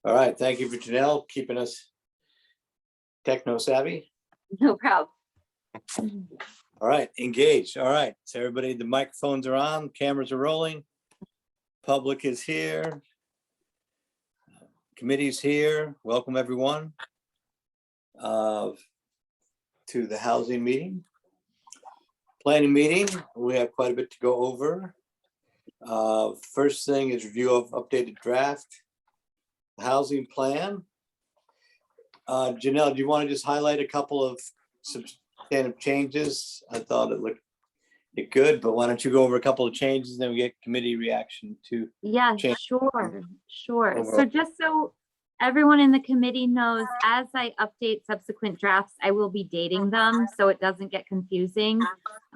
All right, thank you for Janelle, keeping us techno savvy. No problem. All right, engaged. All right, so everybody, the microphones are on, cameras are rolling. Public is here. Committee's here. Welcome, everyone, to the housing meeting. Planning meeting, we have quite a bit to go over. First thing is review of updated draft housing plan. Janelle, do you want to just highlight a couple of substantive changes? I thought it looked good, but why don't you go over a couple of changes, then we get committee reaction to. Yeah, change sure. overall. So just so everyone in the committee knows, as I update subsequent drafts, I will be dating them so it doesn't get confusing.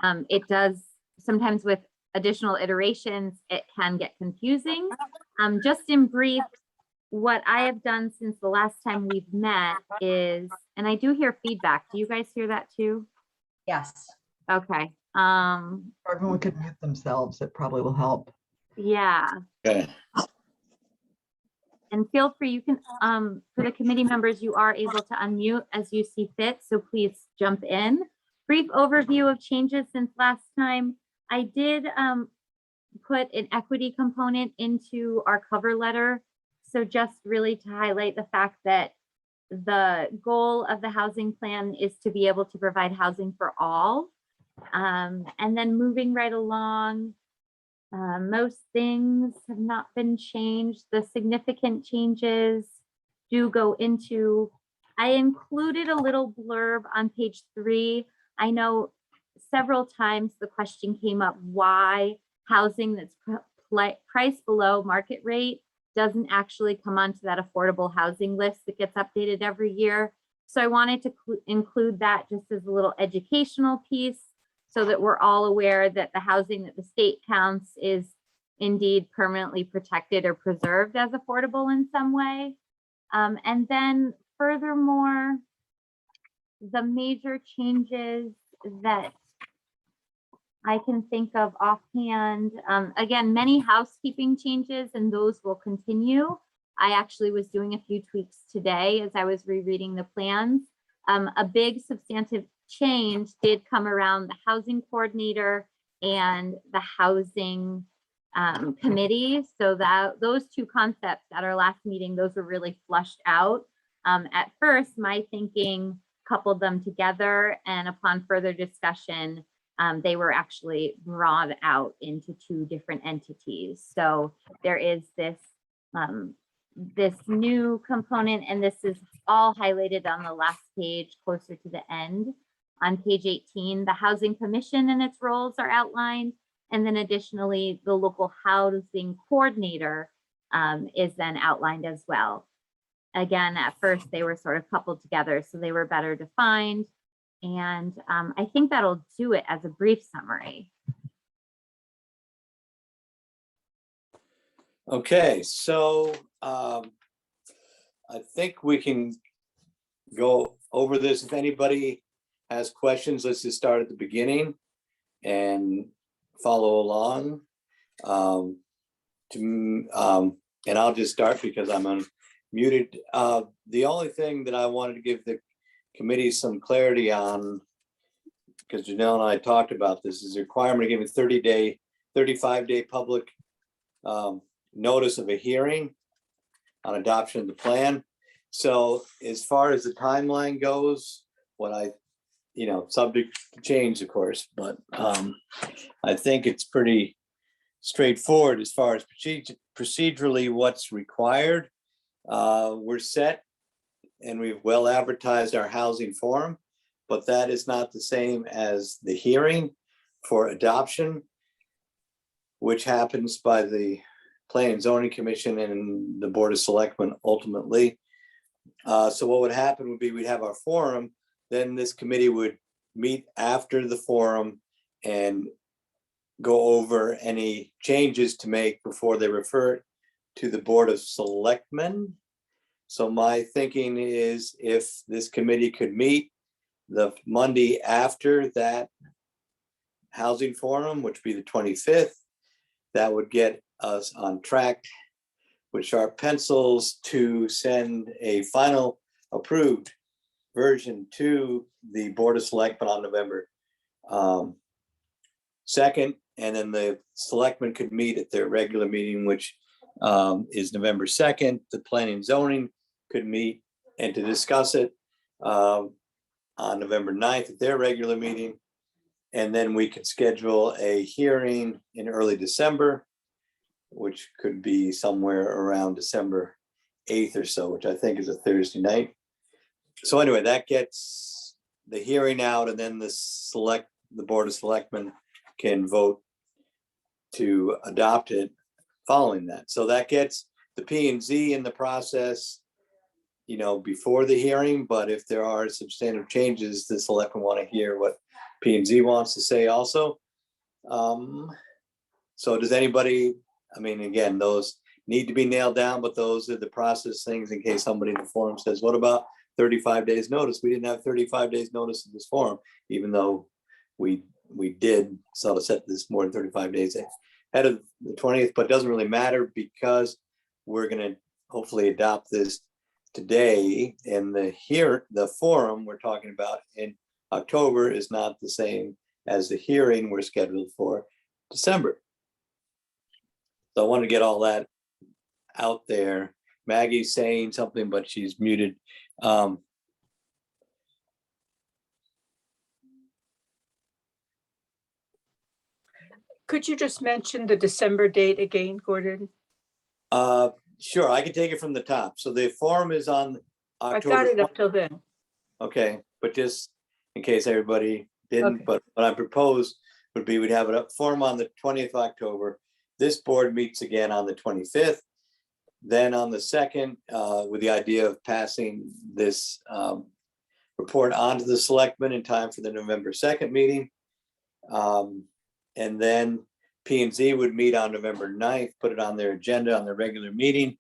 It does sometimes with additional iterations, it can get confusing. Just in brief, what I have done since the last time we've met is, and I do hear feedback. Do you guys hear that too? Yes. Okay. Or everyone could mute themselves. It probably will help. Yeah. Okay. And feel free, you can, for the committee members, you are able to unmute as you see fit. So please jump in. Brief overview of changes since last time. I did put an equity component into our cover letter. So just really to highlight the fact that the goal of the housing plan is to be able to provide housing for all. And then moving right along, most things have not been changed. The significant changes do go into, I included a little blurb on page 3. I know several times the question came up why housing that's priced below market rate doesn't actually come onto that affordable housing list that gets updated every year. So I wanted to include that just as a little educational piece so that we're all aware that the housing that the state counts is indeed permanently protected or preserved as affordable in some way. And then furthermore, the major changes that I can think of offhand, again, many housekeeping changes and those will continue. I actually was doing a few tweaks today as I was rereading the plans. A big substantive change did come around the housing coordinator and the housing committee. So that those two concepts at our last meeting, those were really flushed out. At first, my thinking coupled them together, and upon further discussion, they were actually brought out into 2 different entities. So there is this this new component, and this is all highlighted on the last page closer to the end. On page 18, the Housing Commission and its roles are outlined. And then additionally, the local housing coordinator is then outlined as well. Again, at first they were sort of coupled together, so they were better defined. And I think that'll do it as a brief summary. Okay, so I think we can go over this. If anybody has questions, let's just start at the beginning and follow along. And I'll just start because I'm unmuted. The only thing that I wanted to give the committee some clarity on, because Janelle and I talked about this, is the requirement of giving 35-day public notice of a hearing on adoption of the plan. So as far as the timeline goes, what I, subject to change, of course, but I think it's pretty straightforward as far as procedurally what's required. We're set and we've well advertised our housing forum, but that is not the same as the hearing for adoption, which happens by the Planning and Zoning Commission and the Board of Selectmen ultimately. So what would happen would be we'd have our forum, then this committee would meet after the forum and go over any changes to make before they refer it to the Board of Selectmen. So my thinking is if this committee could meet the Monday after that housing forum, which would be the 25th, that would get us on track with sharp pencils to send a final approved version to the Board of Selectmen on November 2nd, and then the selectmen could meet at their regular meeting, which is November 2nd. The planning and zoning could meet and to discuss it on November 9th at their regular meeting. And then we could schedule a hearing in early December, which could be somewhere around December 8th or so, which I think is a Thursday night. So anyway, that gets the hearing out, and then the Board of Selectmen can vote to adopt it following that. So that gets the P and Z in the process, you know, before the hearing. But if there are substantive changes, the selectmen want to hear what P and Z wants to say also. So does anybody, I mean, again, those need to be nailed down, but those are the process things in case somebody in the forum says, what about 35 days notice? We didn't have 35 days notice in this forum, even though we did sort of set this more than 35 days ahead of the 20th, but it doesn't really matter because we're going to hopefully adopt this today. And the forum we're talking about in October is not the same as the hearing we're scheduled for December. So I want to get all that out there. Maggie's saying something, but she's muted. Could you just mention the December date again, Gordon? Sure, I can take it from the top. So the forum is on October. I got it up till then. Okay, but just in case everybody didn't, Okay. but what I proposed would be we'd have a forum on the 20th of October. This board meets again on the 25th. Then on the 2nd, with the idea of passing this report on to the selectmen in time for the November 2nd meeting. And then P and Z would meet on November 9th, put it on their agenda on their regular meeting.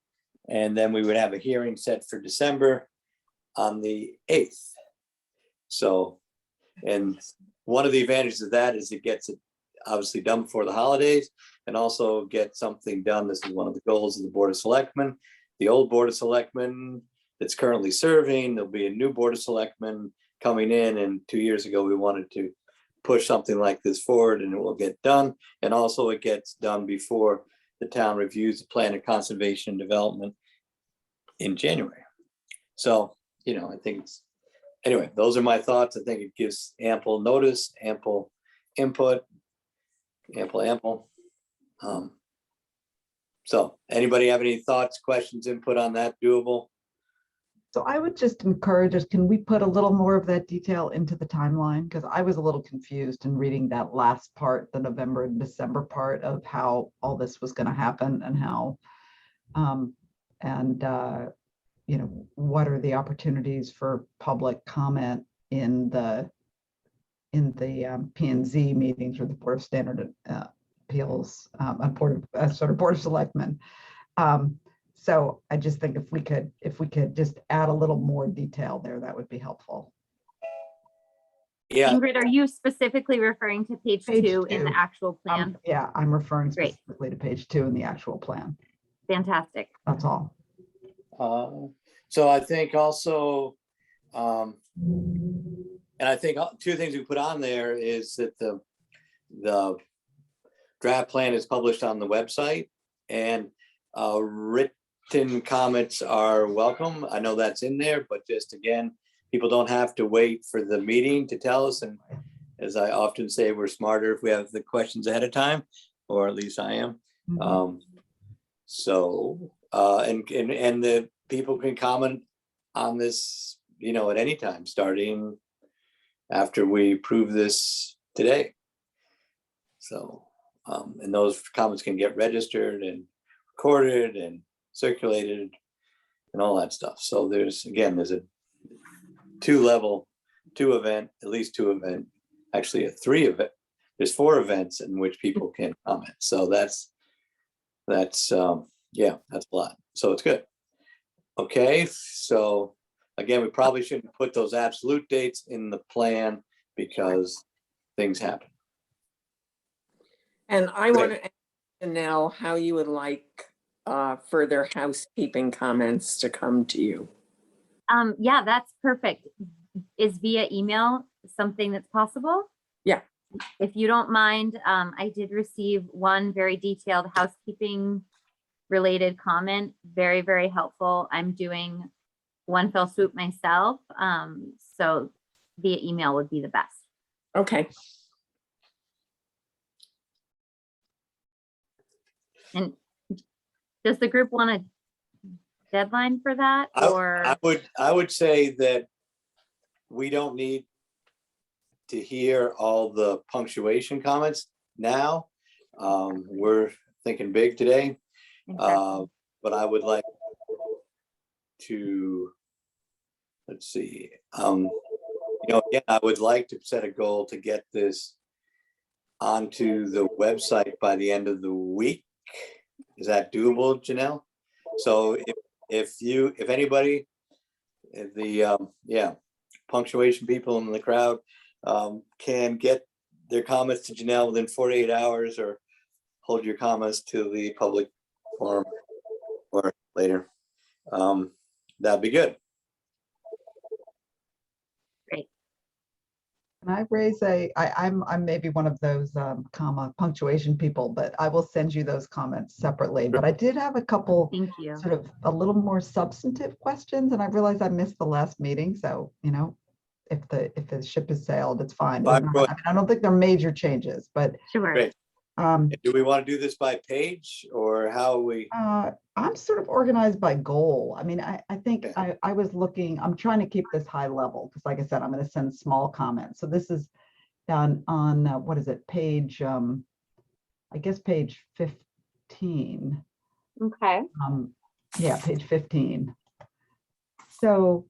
And then we would have a hearing set for December on the 8th. So, and one of the advantages of that is it gets it obviously done before the holidays and also get something done. This is one of the goals of the Board of Selectmen. The old Board of Selectmen that's currently serving, there'll be a new Board of Selectmen coming in. And 2 years ago, we wanted to push something like this forward and it will get done. And also it gets done before the town reviews the plan of conservation and development in January. So, you know, I think it's, anyway, those are my thoughts. I think it gives ample notice, ample input, ample. So anybody have any thoughts, questions, input on that? Doable? So I would just encourage us, can we put a little more of that detail into the timeline? Because I was a little confused in reading that last part, the November and December part of how all this was going to happen and how, you know, what are the opportunities for public comment in the P and Z meetings or the Board of Standard Appeals, Board of Selectmen. So I just think if we could just add a little more detail there, that would be helpful. Yeah. Ingrid, are you specifically referring to page Page 2 in 2. the actual plan? Yeah, I'm referring Great. specifically to page 2 in the actual plan. Fantastic. That's all. So I think also, and I think two things we put on there is that the draft plan is published on the website and written comments are welcome. I know that's in there, but just again, people don't have to wait for the meeting to tell us. And as I often say, we're smarter if we have the questions ahead of time, or at least I am. Mhm. And the people can comment on this, you know, at any time, starting after we approve this today. So, and those comments can get registered and recorded and circulated and all that stuff. So there's a at least two event, actually a 3 event. There's 4 events in which people can comment. So that's yeah, that's a lot. So it's good. Okay, so again, we probably shouldn't put those absolute dates in the plan because things happen. And I want to know how you would like further housekeeping comments to come to you. Yeah, that's perfect. Is via email something that's possible? Yeah. If you don't mind, I did receive one very detailed housekeeping related comment. Very, very helpful. I'm doing one fell swoop myself. So via email would be the best. Okay. And does the group want a deadline for that, or? I would say that we don't need to hear all the punctuation comments now. We're thinking big today, Exactly. but I would like to, let's see, again, I would like to set a goal to get this onto the website by the end of the week. Is that doable, Janelle? So if anybody, punctuation people in the crowd can get their comments to Janelle within 48 hours, or hold your comments to the public forum or later, that'd be good. Can I raise I'm maybe one of those comma punctuation people, but I will send you those comments separately. But I did have a couple Thank you. sort of a little more substantive questions, and I realized I missed the last meeting. So, if the ship has sailed, it's fine. Fine, They're go not- I mean, I don't think they're major changes, but Sure. Great. Do we want to do this by page, or how are we? I'm sort of organized by goal. I mean, I think Okay. I was looking, I'm trying to keep this high level because, like I said, I'm going to send small comments. So this is on what is it, page, I guess page 15. Okay. Yeah, page 15. So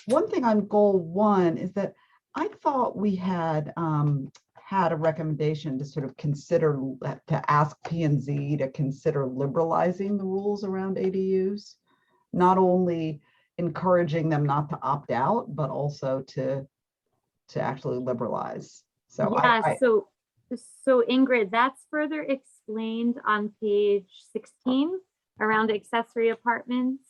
one thing on goal 1 is that I thought we had had a recommendation to sort of consider, to ask P&Z to consider liberalizing the rules around ADUs, not only encouraging them not to opt out, but also to actually liberalize. So Yeah, so Ingrid, that's further explained on page 16 around accessory apartments.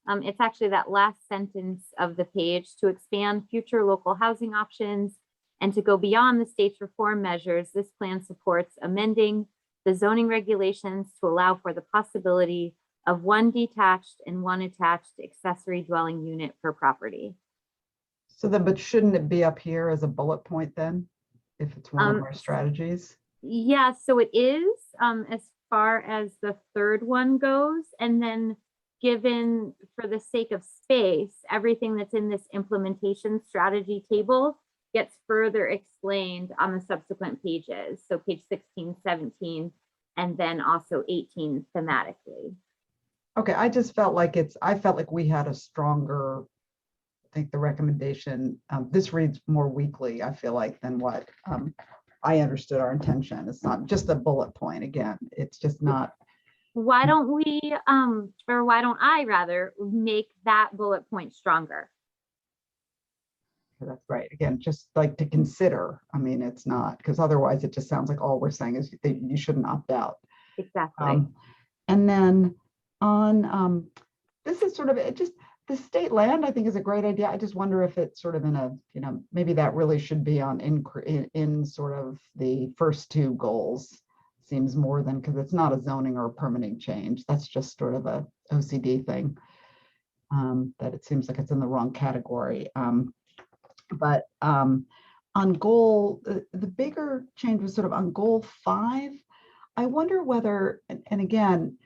It's actually that last sentence of the page: to expand future local housing options and to go beyond the state's reform measures. This plan supports amending the zoning regulations to allow for the possibility of one detached and one attached accessory dwelling unit per property. So then, but shouldn't it be up here as a bullet point then, if it's one of our strategies? Yeah, so it is, as far as the third one goes. And then, given, for the sake of space, everything that's in this implementation strategy table gets further explained on the subsequent pages. So page 16, 17, and then also 18 thematically. Okay, I just felt like I felt like we had a stronger, I think the recommendation, this reads more weakly, I feel like, than what I understood our intention. It's not just a bullet point. Again, it's just not. Why don't we, or why don't I rather make that bullet point stronger? That's right. Again, just like to consider. I mean, it's not, because otherwise it just sounds like all we're saying is that you shouldn't opt out. Exactly. And then on, this is sort of, it just, the state land, I think, is a great idea. I just wonder if it's sort of in a, maybe that really should be on in sort of the first two goals. Seems more than, because it's not a zoning or a permitting change. That's just sort of a OCD thing, that it seems like it's in the wrong category. But on goal, the bigger change was sort of on goal 5. I wonder whether, and again,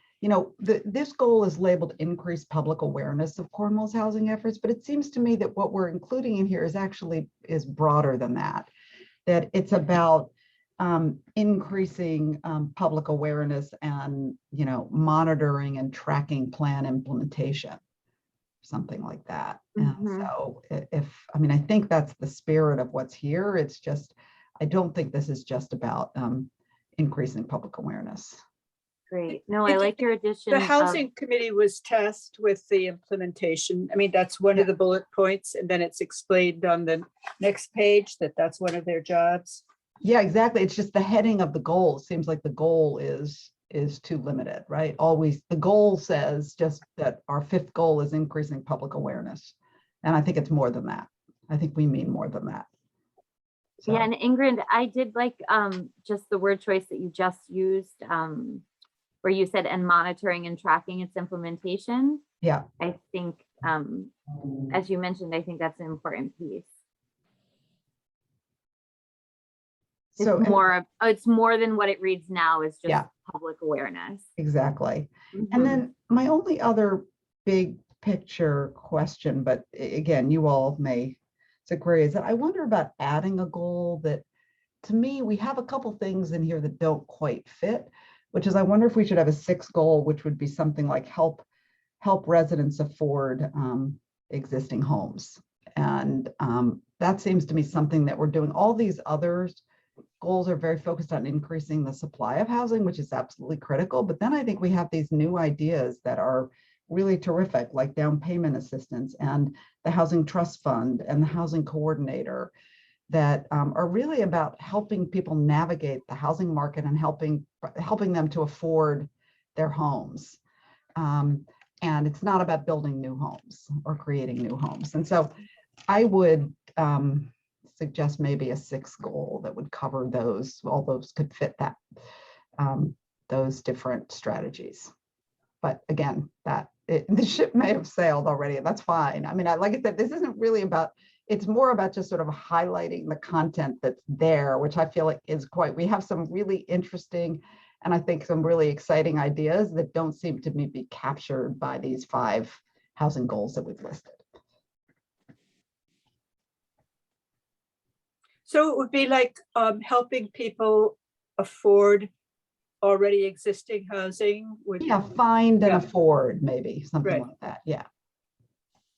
this goal is labeled increase public awareness of Cornwall's housing efforts, but it seems to me that what we're including in here is broader than that, that it's about increasing public awareness and, monitoring and tracking plan implementation, something like that. Mhm. And so I think that's the spirit of what's here. It's just, I don't think this is just about increasing public awareness. Great. No, I like your addition. The housing committee was tasked with the implementation. I mean, that's one of the bullet points, and then it's explained on the next page that that's one of their jobs. Yeah, exactly. It's just the heading of the goal. It seems like the goal is is too limited, right? Always, the goal says just that our 5th goal is increasing public awareness. And I think it's more than that. I think we mean more than that. So, Yeah, and Ingrid, I did like just the word choice that you just used, where you said, and monitoring and tracking its implementation. yeah. I think, as you mentioned, I think that's an important piece. So, It's it's more than what it reads now, is just Yeah. public awareness. exactly. Mhm. And then my only other big picture question, but again, you all may disagree, is that I wonder about adding a goal that, to me, we have a couple things in here that don't quite fit, which is I wonder if we should have a 6th goal, which would be something like help residents afford existing homes. And that seems to me something that we're doing. All these others goals are very focused on increasing the supply of housing, which is absolutely critical. But then I think we have these new ideas that are really terrific, like down payment assistance and the housing trust fund and the housing coordinator, that are really about helping people navigate the housing market and helping them to afford their homes. And it's not about building new homes or creating new homes. And so I would suggest maybe a 6th goal that would cover those. All those could fit that, those different strategies. But again, the ship may have sailed already. That's fine. I mean, like I said, this isn't really about, it's more about just sort of highlighting the content that's there, which I feel like is we have some really interesting and I think some really exciting ideas that don't seem to me be captured by these 5 housing goals that we've listed. So it would be like helping people afford already existing housing. Yeah, find and Yeah. afford, maybe something Right. like that. Yeah.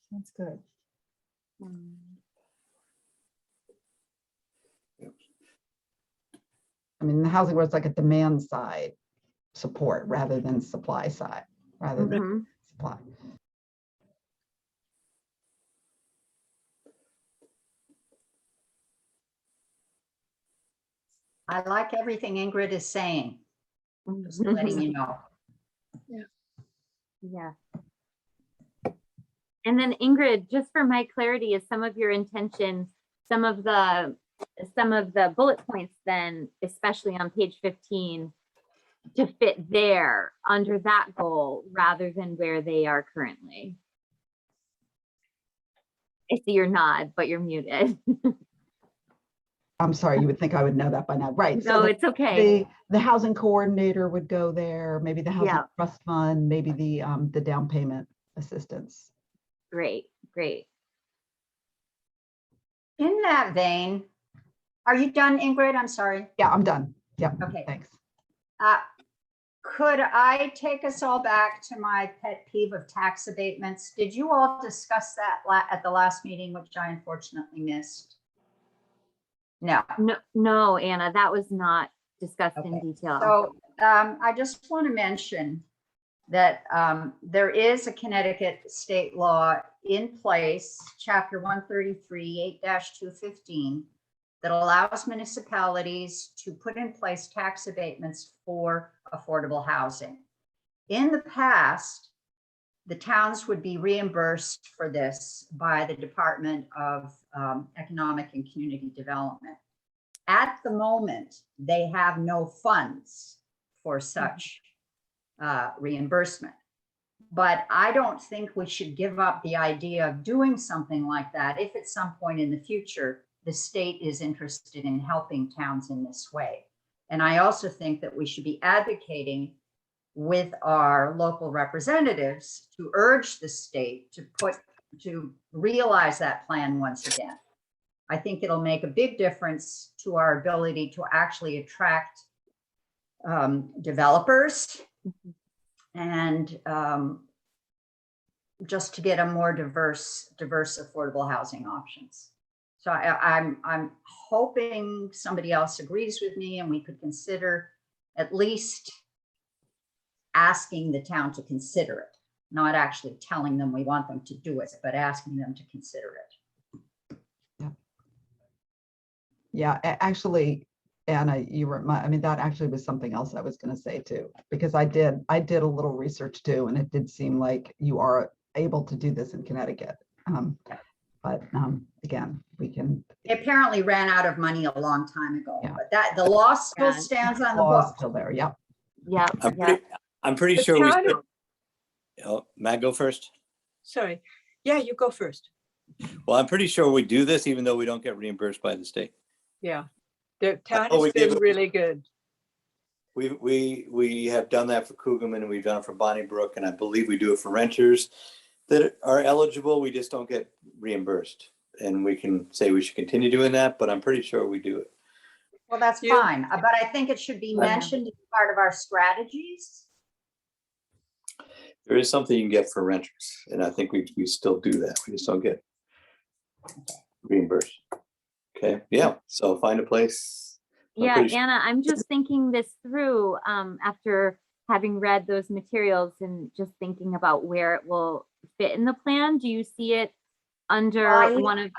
That's good. I mean, the housing was like a demand side support rather than supply side, rather than Mhm. supply. I like everything Ingrid is saying, just letting you know. Yeah. And then Ingrid, just for my clarity, is some of your intention, some of the bullet points then, especially on page 15, to fit there under that goal rather than where they are currently? I see your nod, but you're muted. I'm sorry, you would think I would know that by now. Right. No, it's okay. The housing coordinator would go there, maybe the housing Yeah. trust fund, maybe the down payment assistance. Great, great. In that vein, are you done, Ingrid? I'm sorry. Yeah, I'm done. Yeah. Okay. Thanks. Could I take us all back to my pet peeve of tax abatements? Did you all discuss that at the last meeting, which I unfortunately missed? No. No, Anna, that was not discussed in Okay. detail. So I just want to mention that there is a Connecticut state law in place, Chapter 133, 8-215, that allows municipalities to put in place tax abatements for affordable housing. In the past, the towns would be reimbursed for this by the Department of Economic and Community Development. At the moment, they have no funds for such reimbursement. But I don't think we should give up the idea of doing something like that if at some point in the future, the state is interested in helping towns in this way. And I also think that we should be advocating with our local representatives to urge the state to realize that plan once again. I think it'll make a big difference to our ability to actually attract developers and just to get a more diverse affordable housing options. So I'm hoping somebody else agrees with me and we could consider at least asking the town to consider it, not actually telling them we want them to do it, but asking them to consider it. Yeah, actually, Anna, you remind, I mean, that actually was something else I was going to say too, because I did a little research too, and it did seem like you are able to do this in Connecticut. But again, we can. They apparently ran out of money a long time ago, Yeah. but that, the law still Yeah. stands on the Law is book. still there. Yep. Yeah, I'm yeah. pretty The sure we, town- oh, Matt, go first. Sorry. Yeah, you go first. Well, I'm pretty sure we do this even though we don't get reimbursed by the state. Yeah. The town Oh, we has been give it- really good. We have done that for Cougar and we've done it for Bonnie Brook, and I believe we do it for renters that are eligible. We just don't get reimbursed. And we can say we should continue doing that, but I'm pretty sure we do it. Well, that's You- fine, but I think it should be Yeah. mentioned as part of our strategies. There is something you can get for renters, and I think we still do that. We just don't get reimbursed. Okay, yeah, so find a place. I'm Yeah, pretty sure- Anna, I'm just thinking this through after having read those materials and just thinking about where it will fit in the plan. Do you see it under I- one of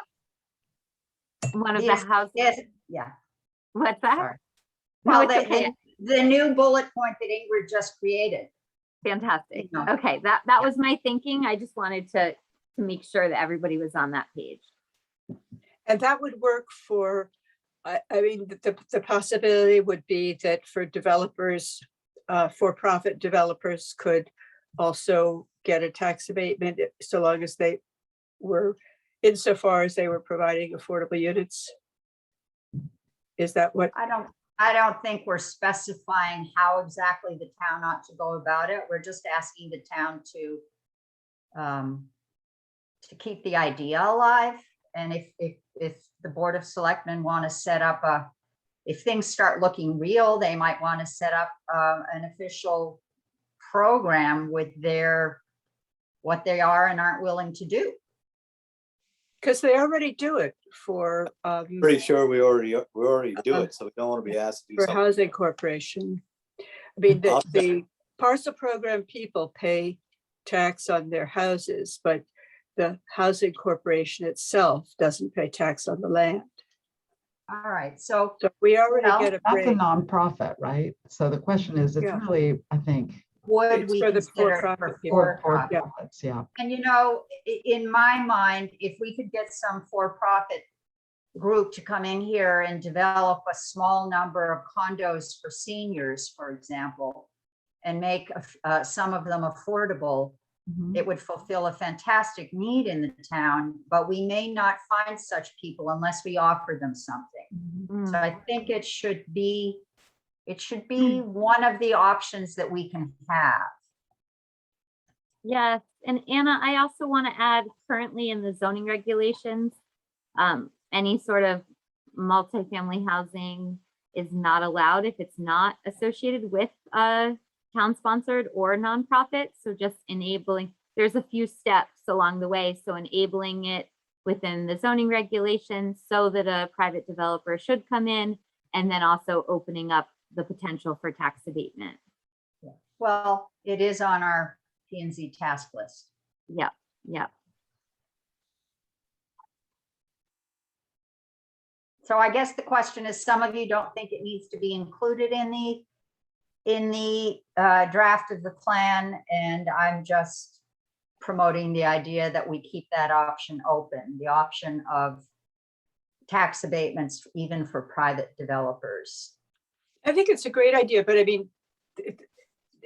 the Yes, houses? Yes, yeah, What's that? sorry. No, Well, it's okay. the new bullet point that Ingrid just created. Fantastic. No. Okay, that was my thinking. I just wanted to make sure that everybody was on that page. And that would work for, I mean, the possibility would be that for developers, for-profit developers could also get a tax abatement so long as they were, insofar as they were providing affordable units. Is that what? I don't think we're specifying how exactly the town ought to go about it. We're just asking the town to keep the idea alive. And if the Board of Selectmen want to set up if things start looking real, they might want to set up an official program with what they are and aren't willing to do. Because they already do it for Pretty sure we already do it, so we don't want to be asked to do for something. housing corporation. I mean, the parcel program people pay tax on their houses, but the housing corporation itself doesn't pay tax on the land. All right, so So we already Well, get a That's a break. nonprofit, right? So the question is, it's Yeah. really, I think, would It's we for the consider for-profit for people. for-profit? Yeah. for-profits, yeah. And you know, in my mind, if we could get some for-profit group to come in here and develop a small number of condos for seniors, for example, and make some of them affordable, Mhm. it would fulfill a fantastic need in the town, but we may not find such people unless we offer them something. So I think it should be one of the options that we can have. Yes, and Anna, I also want to add, currently in the zoning regulations, any sort of multifamily housing is not allowed if it's not associated with a town-sponsored or nonprofit. So just enabling, there's a few steps along the way. So enabling it within the zoning regulations so that a private developer should come in, and then also opening up the potential for tax abatement. Well, it is on our P&Z task list. Yep, yep. So I guess the question is, some of you don't think it needs to be included in the draft of the plan, and I'm just promoting the idea that we keep that option open, the option of tax abatements even for private developers. I think it's a great idea, but I mean,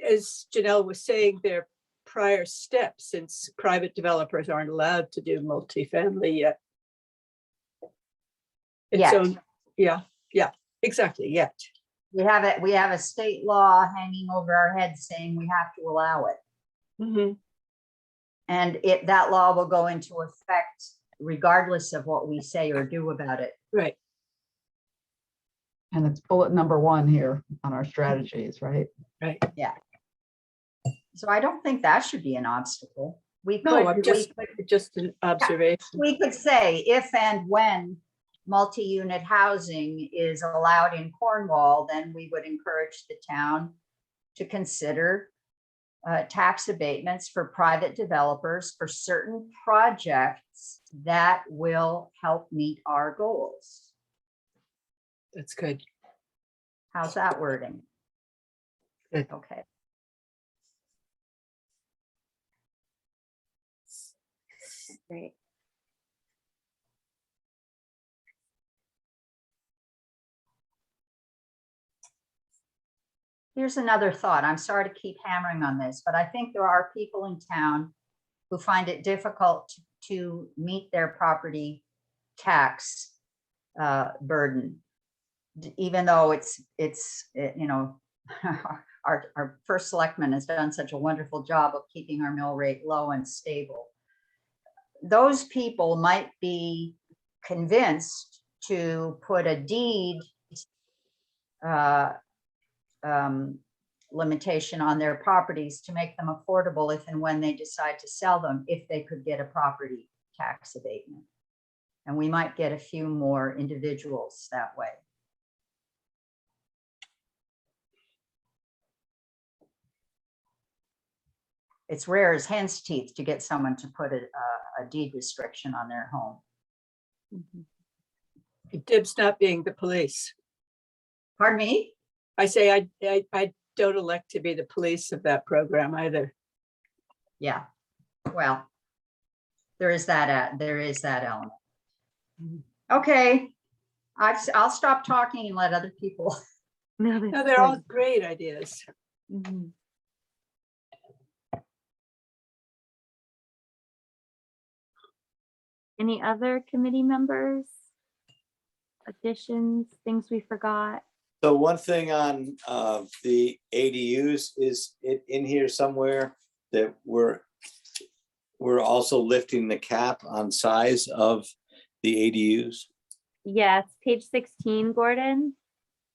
as Janelle was saying, there are prior steps since private developers aren't allowed to do multifamily yet. Yet. So, yeah, exactly, yet. We have a state law hanging over our heads saying we have to allow it. Mhm. And that law will go into effect regardless of what we say or do about it. Right. And it's bullet number 1 here on our strategies, right? Right. So I don't think that should be an obstacle. No, I'm just an observation. We could say if and when multi-unit housing is allowed in Cornwall, then we would encourage the town to consider tax abatements for private developers for certain projects that will help meet our goals. That's good. How's that wording? Good. Okay. Great. Here's another thought. I'm sorry to keep hammering on this, but I think there are people in town who find it difficult to meet their property tax burden, even though our first selectman has done such a wonderful job of keeping our mill rate low and stable. Those people might be convinced to put a deed limitation on their properties to make them affordable if and when they decide to sell them, if they could get a property tax abatement. And we might get a few more individuals that way. It's rare as hen's teeth to get someone to put a deed restriction on their home. Dibs not being the police. Pardon me? I say I don't elect to be the police of that program either. Yeah, well, there is that element. Okay, I'll stop talking and let other people. No, No, that's they're all good. great ideas. Mhm. Any other committee members? Additions, things we forgot? So one thing on the ADUs, is it in here somewhere that we're also lifting the cap on size of the ADUs? Yes, page 16, Gordon.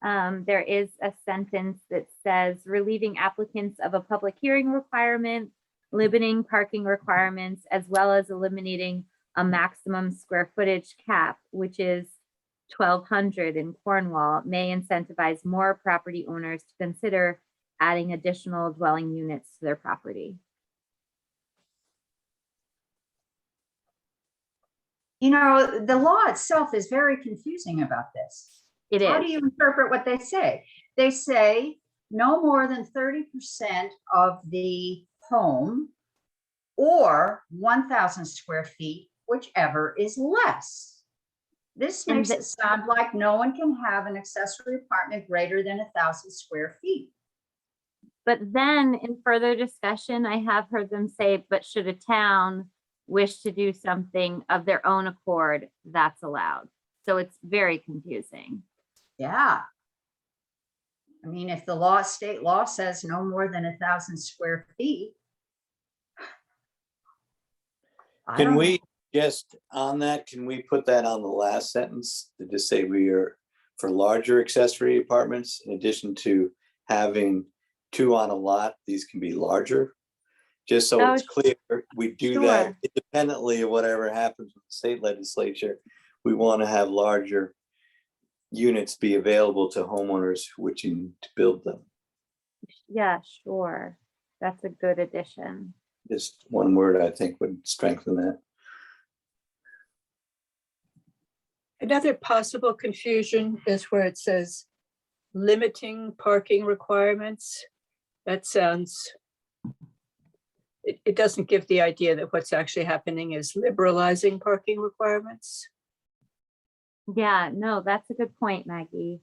There is a sentence that says relieving applicants of a public hearing requirement, limiting parking requirements, as well as eliminating a maximum square footage cap, which is 1,200 in Cornwall, may incentivize more property owners to consider adding additional dwelling units to their property. You know, the law itself is very confusing about this. It How is. do you interpret what they say? They say no more than 30% of the home or 1,000 square feet, whichever is less. This And makes the- it sound like no one can have an accessory apartment greater than 1,000 square feet. But then in further discussion, I have heard them say, but should a town wish to do something of their own accord, that's allowed. So it's very confusing. Yeah. I mean, if the state law says no more than 1,000 square feet. I Can don't we know. just, on that, can we put that on the last sentence to just say we are for larger accessory apartments, in addition to having 2 on a lot, these can be larger? Just so Oh, it's clear, we do that sure. independently of whatever happens with the state legislature. We want to have larger units be available to homeowners wishing to build them. Yeah, sure. That's a good addition. Just one word, I think, would strengthen that. Another possible confusion is where it says limiting parking requirements. That sounds, it doesn't give the idea that what's actually happening is liberalizing parking requirements. Yeah, no, that's a good point, Maggie.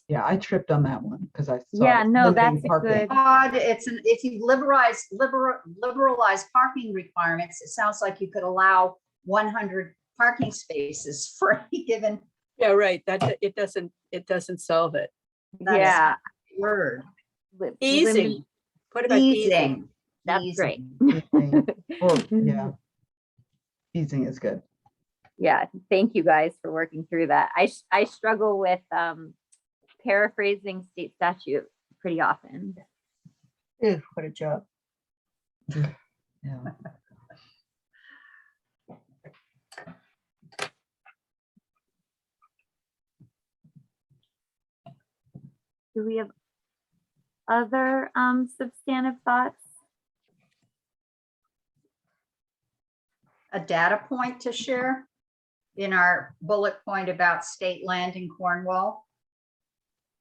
Yeah, I tripped on that one because I saw. Yeah, it no, limiting that's a parking. good- Odd, if you liberalize parking requirements, it sounds like you could allow 100 parking spaces for any given. Yeah, right. That it doesn't solve it. that is Yeah. a Word. Easing. What about easing? Easing. That's great. Easing, or, yeah. Easing is good. Yeah, thank you guys for working through that. I struggle with paraphrasing state statute pretty often. Ew, what a job. Yeah. Do we have other substantive thoughts? A data point to share. in our bullet point about state land in Cornwall.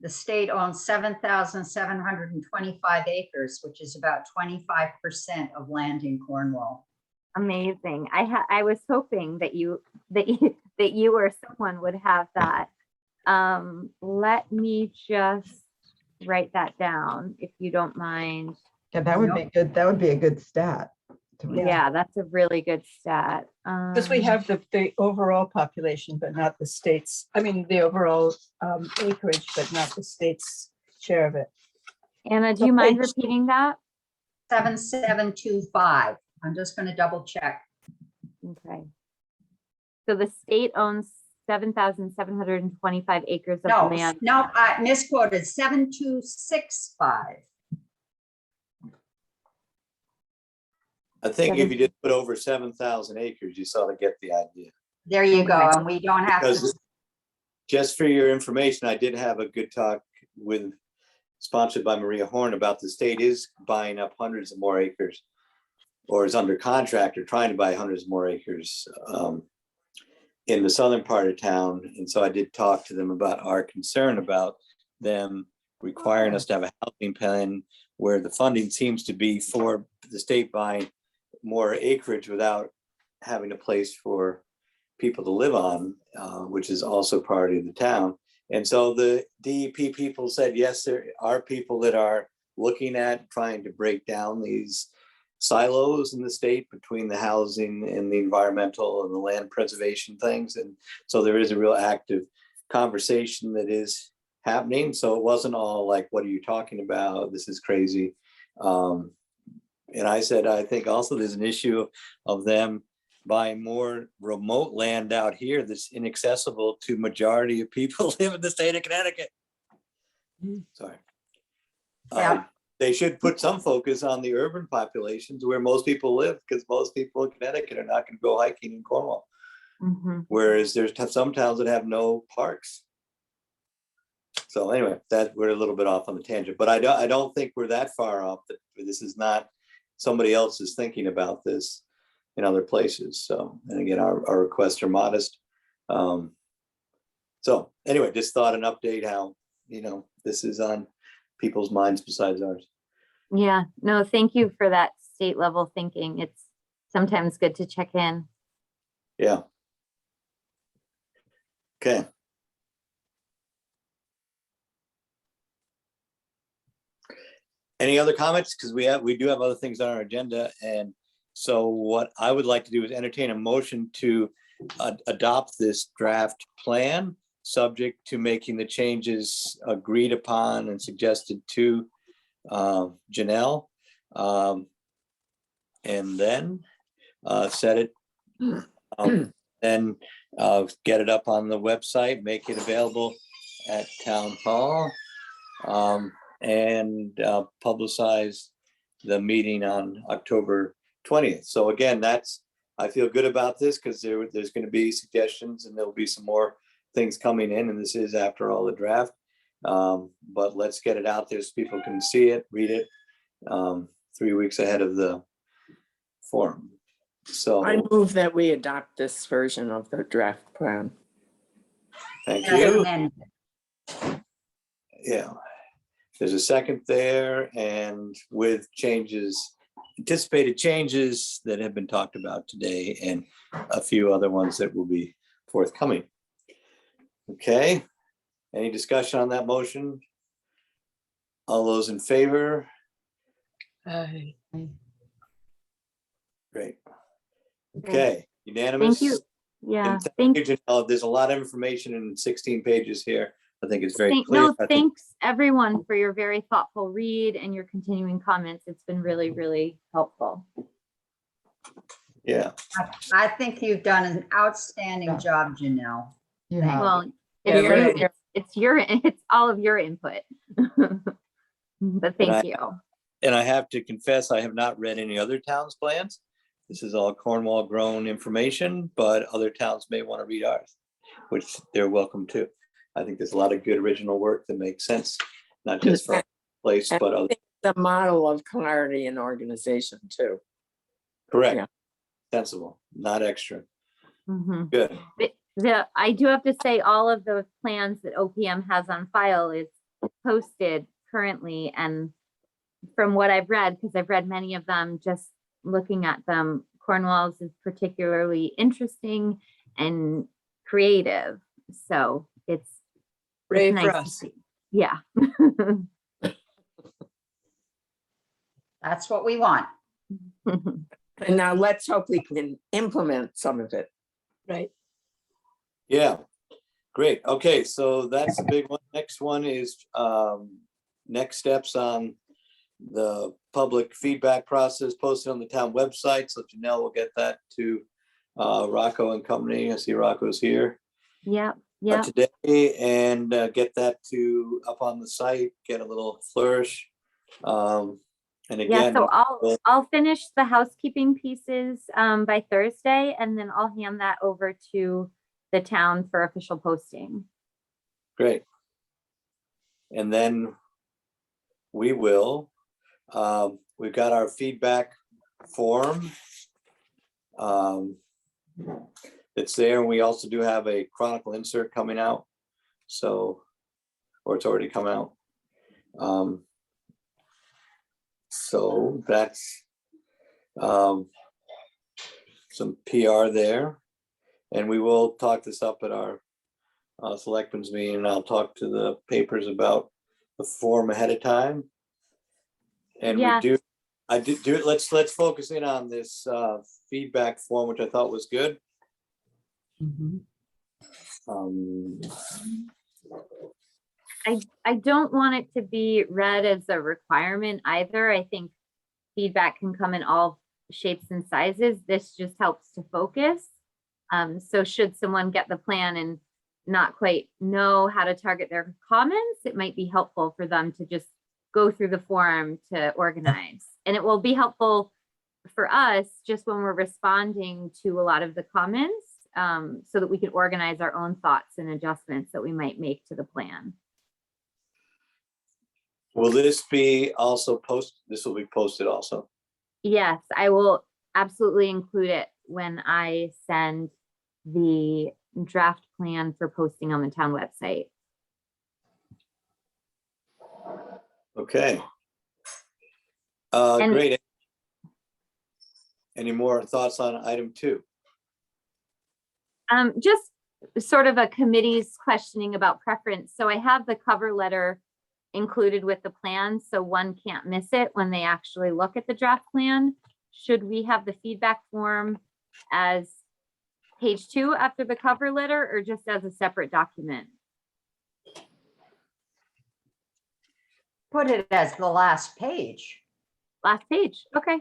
The state owns 7,725 acres, which is about 25% of land in Cornwall. Amazing. I was hoping that you or someone would have that. Let me just write that down if you don't mind. Yeah, that would be good. That would be a good stat. Yeah, that's a really good stat. Because we have the overall population, but not the state's, I mean, the overall acreage, but not the state's share of it. Anna, do you mind Okay. repeating that? 7,725. I'm just going to double check. Okay. So the state owns 7,725 acres of No, land. no, I misquoted, 7,265. I think if you just put over 7,000 acres, you sort of get the idea. There you go, Okay. and we don't have to, Because just for your information, I did have a good talk with, sponsored by Maria Horn, about the state is buying up hundreds of more acres, or is under contract or trying to buy hundreds more acres in the southern part of town. And so I did talk to them about our concern about them requiring us to have a housing plan where the funding seems to be for the state buying more acreage without having a place for people to live on, which is also part of the town. And so the DEP people said, yes, there are people that are looking at trying to break down these silos in the state between the housing and the environmental and the land preservation things. And so there is a real active conversation that is happening. So it wasn't all like, what are you talking about? This is crazy. And I said, I think also there's an issue of them buying more remote land out here that's inaccessible to majority of people live in the state of Connecticut. Sorry. Yeah. They should put some focus on the urban populations where most people live, because most people in Connecticut are not going to go hiking in Cornwall. Mhm. Whereas there's some towns that have no parks. So anyway, that we're a little bit off on the tangent, but I don't think we're that far off. That this is not somebody else is thinking about this in other places. So, and again, our requests are modest. So anyway, just thought an update how, this is on people's minds besides ours. Yeah, no, thank you for that state level thinking. It's sometimes good to check in. Yeah. Okay. Any other comments? Because we do have other things on our agenda. And so what I would like to do is entertain a motion to adopt this draft plan, subject to making the changes agreed upon and suggested to Janelle. And then set it and get it up on the website, make it available at town hall. And publicize the meeting on October 20th. So again, I feel good about this because there's going to be suggestions and there'll be some more things coming in, and this is after all the draft. But let's get it out there so people can see it, read it 3 weeks ahead of the forum. So I move that we adopt this version of the draft plan. thank as you. amended. Yeah. There's a second there, and with anticipated changes that have been talked about today, and a few other ones that will be forthcoming. Okay, any discussion on that motion? All those in favor? Great. Okay, unanimous. Thank you. Yeah, And thank you, Janelle. There's a lot of information in 16 pages here. I think it's very clear. No, I think- thanks everyone for your very thoughtful read and your continuing comments. It's been really, really helpful. Yeah, I think you've done an outstanding Yeah. job, Janelle. You Thank have. Well, Yeah, it's all of your input. But thank you. and I have to confess, I have not read any other towns' plans. This is all Cornwall grown information, but other towns may want to read ours, which they're welcome to. I think there's a lot of good original work that makes sense, not just for our place, but other. The model of clarity and organization too. Correct. Yeah. Sensible, not extra. Mhm. Good. I do have to say, all of the plans that OPM has on file is posted currently, and from what I've read, because I've read many of them, just looking at them, Cornwall's is particularly interesting and creative. So it's Ray for nice to us. see. Yeah. That's what we want. And now let's hope we can implement some of it. Right. Yeah, great. Okay, so that's the big one. Next one is next steps on the public feedback process posted on the town website. So Janelle will get that to Rocco and company. I see Rocco's here Yeah. Yeah. today, and get that to up on the site, get a little flourish. And Yeah, again, so I'll finish the housekeeping pieces by Thursday, and then I'll hand that over to the town for official posting. great. And then we will, we've got our feedback form. It's there, and we also do have a Chronicle insert coming out. So, or it's already come out. So that's some PR there. And we will talk this up at our selectmen's meeting, and I'll talk to the papers about the form ahead of time. And Yeah. I did do it. Let's focus in on this feedback form, which I thought was good. Mhm. I don't want it to be read as a requirement either. I think feedback can come in all shapes and sizes. This just helps to focus. So should someone get the plan and not quite know how to target their comments, it might be helpful for them to just go through the form to organize. And it will be helpful for us just when we're responding to a lot of the comments, so that we can organize our own thoughts and adjustments that we might make to the plan. Will this be also posted? This will be posted also. Yes, I will absolutely include it when I send the draft plan for posting on the town website. Okay. And- Great. Any more thoughts on item 2? Just sort of a committee's questioning about preference. So I have the cover letter included with the plan, so one can't miss it when they actually look at the draft plan. Should we have the feedback form as page 2 after the cover letter, or just as a separate document? Put it as the last page. Last page, okay.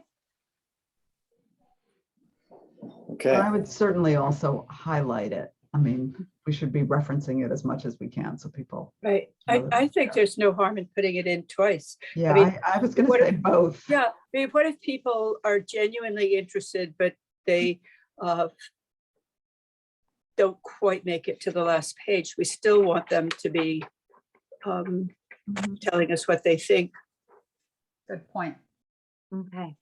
Okay. I would certainly also highlight it. I mean, we should be referencing it as much as we can so people. Right. I think there's no harm in putting it in twice. Yeah, mean, I was going to what say if- both. Yeah, I mean, what if people are genuinely interested, but they don't quite make it to the last page? We still want them to be Mhm. telling us what they think. Good point. Okay.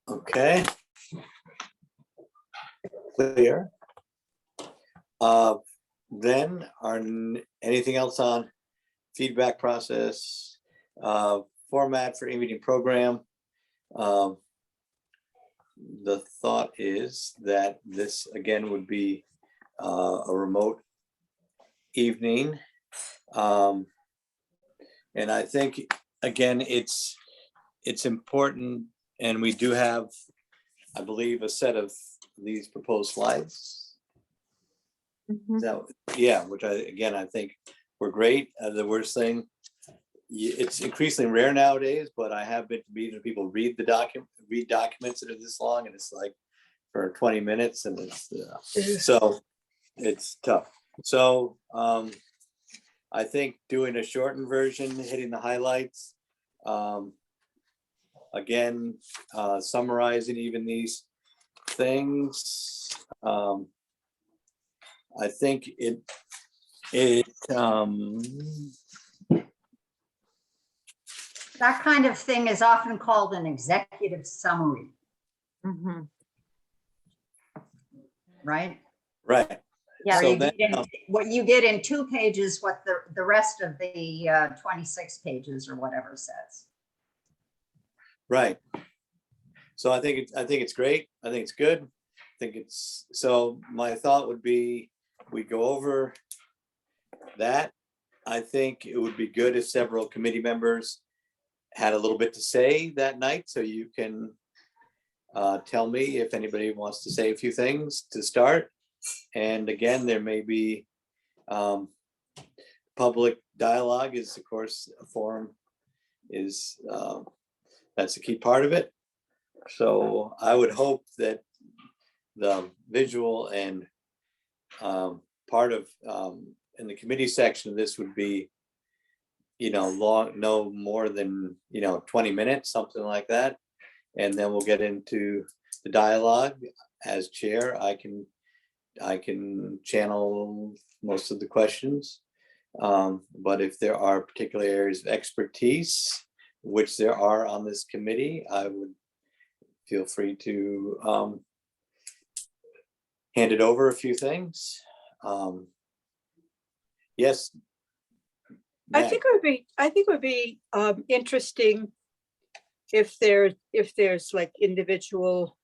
Okay. Clear. Then anything else on feedback process, format for in-meeting program? The thought is that this again would be a remote evening. And I think, again, it's important, and we do have, I believe, a set of these proposed slides. Mhm. So, yeah, which I think were great. The worst thing, it's increasingly rare nowadays, but I have been to meetings where people read documents that are this long, and it's like for 20 minutes, and it's so it's tough. So I think doing a shortened version, hitting the highlights, again, summarizing even these things. I think it That kind of thing is often called an executive summary. Mhm. right? Right. Yeah. Or So you then, get in- what you get in 2 pages, what the rest of the 26 pages or whatever says. right. So I think it's great. I think it's good. I think it's, so my thought would be, we go over that. I think it would be good if several committee members had a little bit to say that night, so you can tell me if anybody wants to say a few things to start. And again, there may be public dialogue is, of course, a forum is, that's a key part of it. So I would hope that the visual and part of, in the committee section, this would be, long, no more than, 20 minutes, something like that. And then we'll get into the dialogue. As chair, I can channel most of the questions. But if there are particular areas of expertise, which there are on this committee, I would feel free to hand it over a few things. Yes. I Meg. think it would be interesting if there's like individual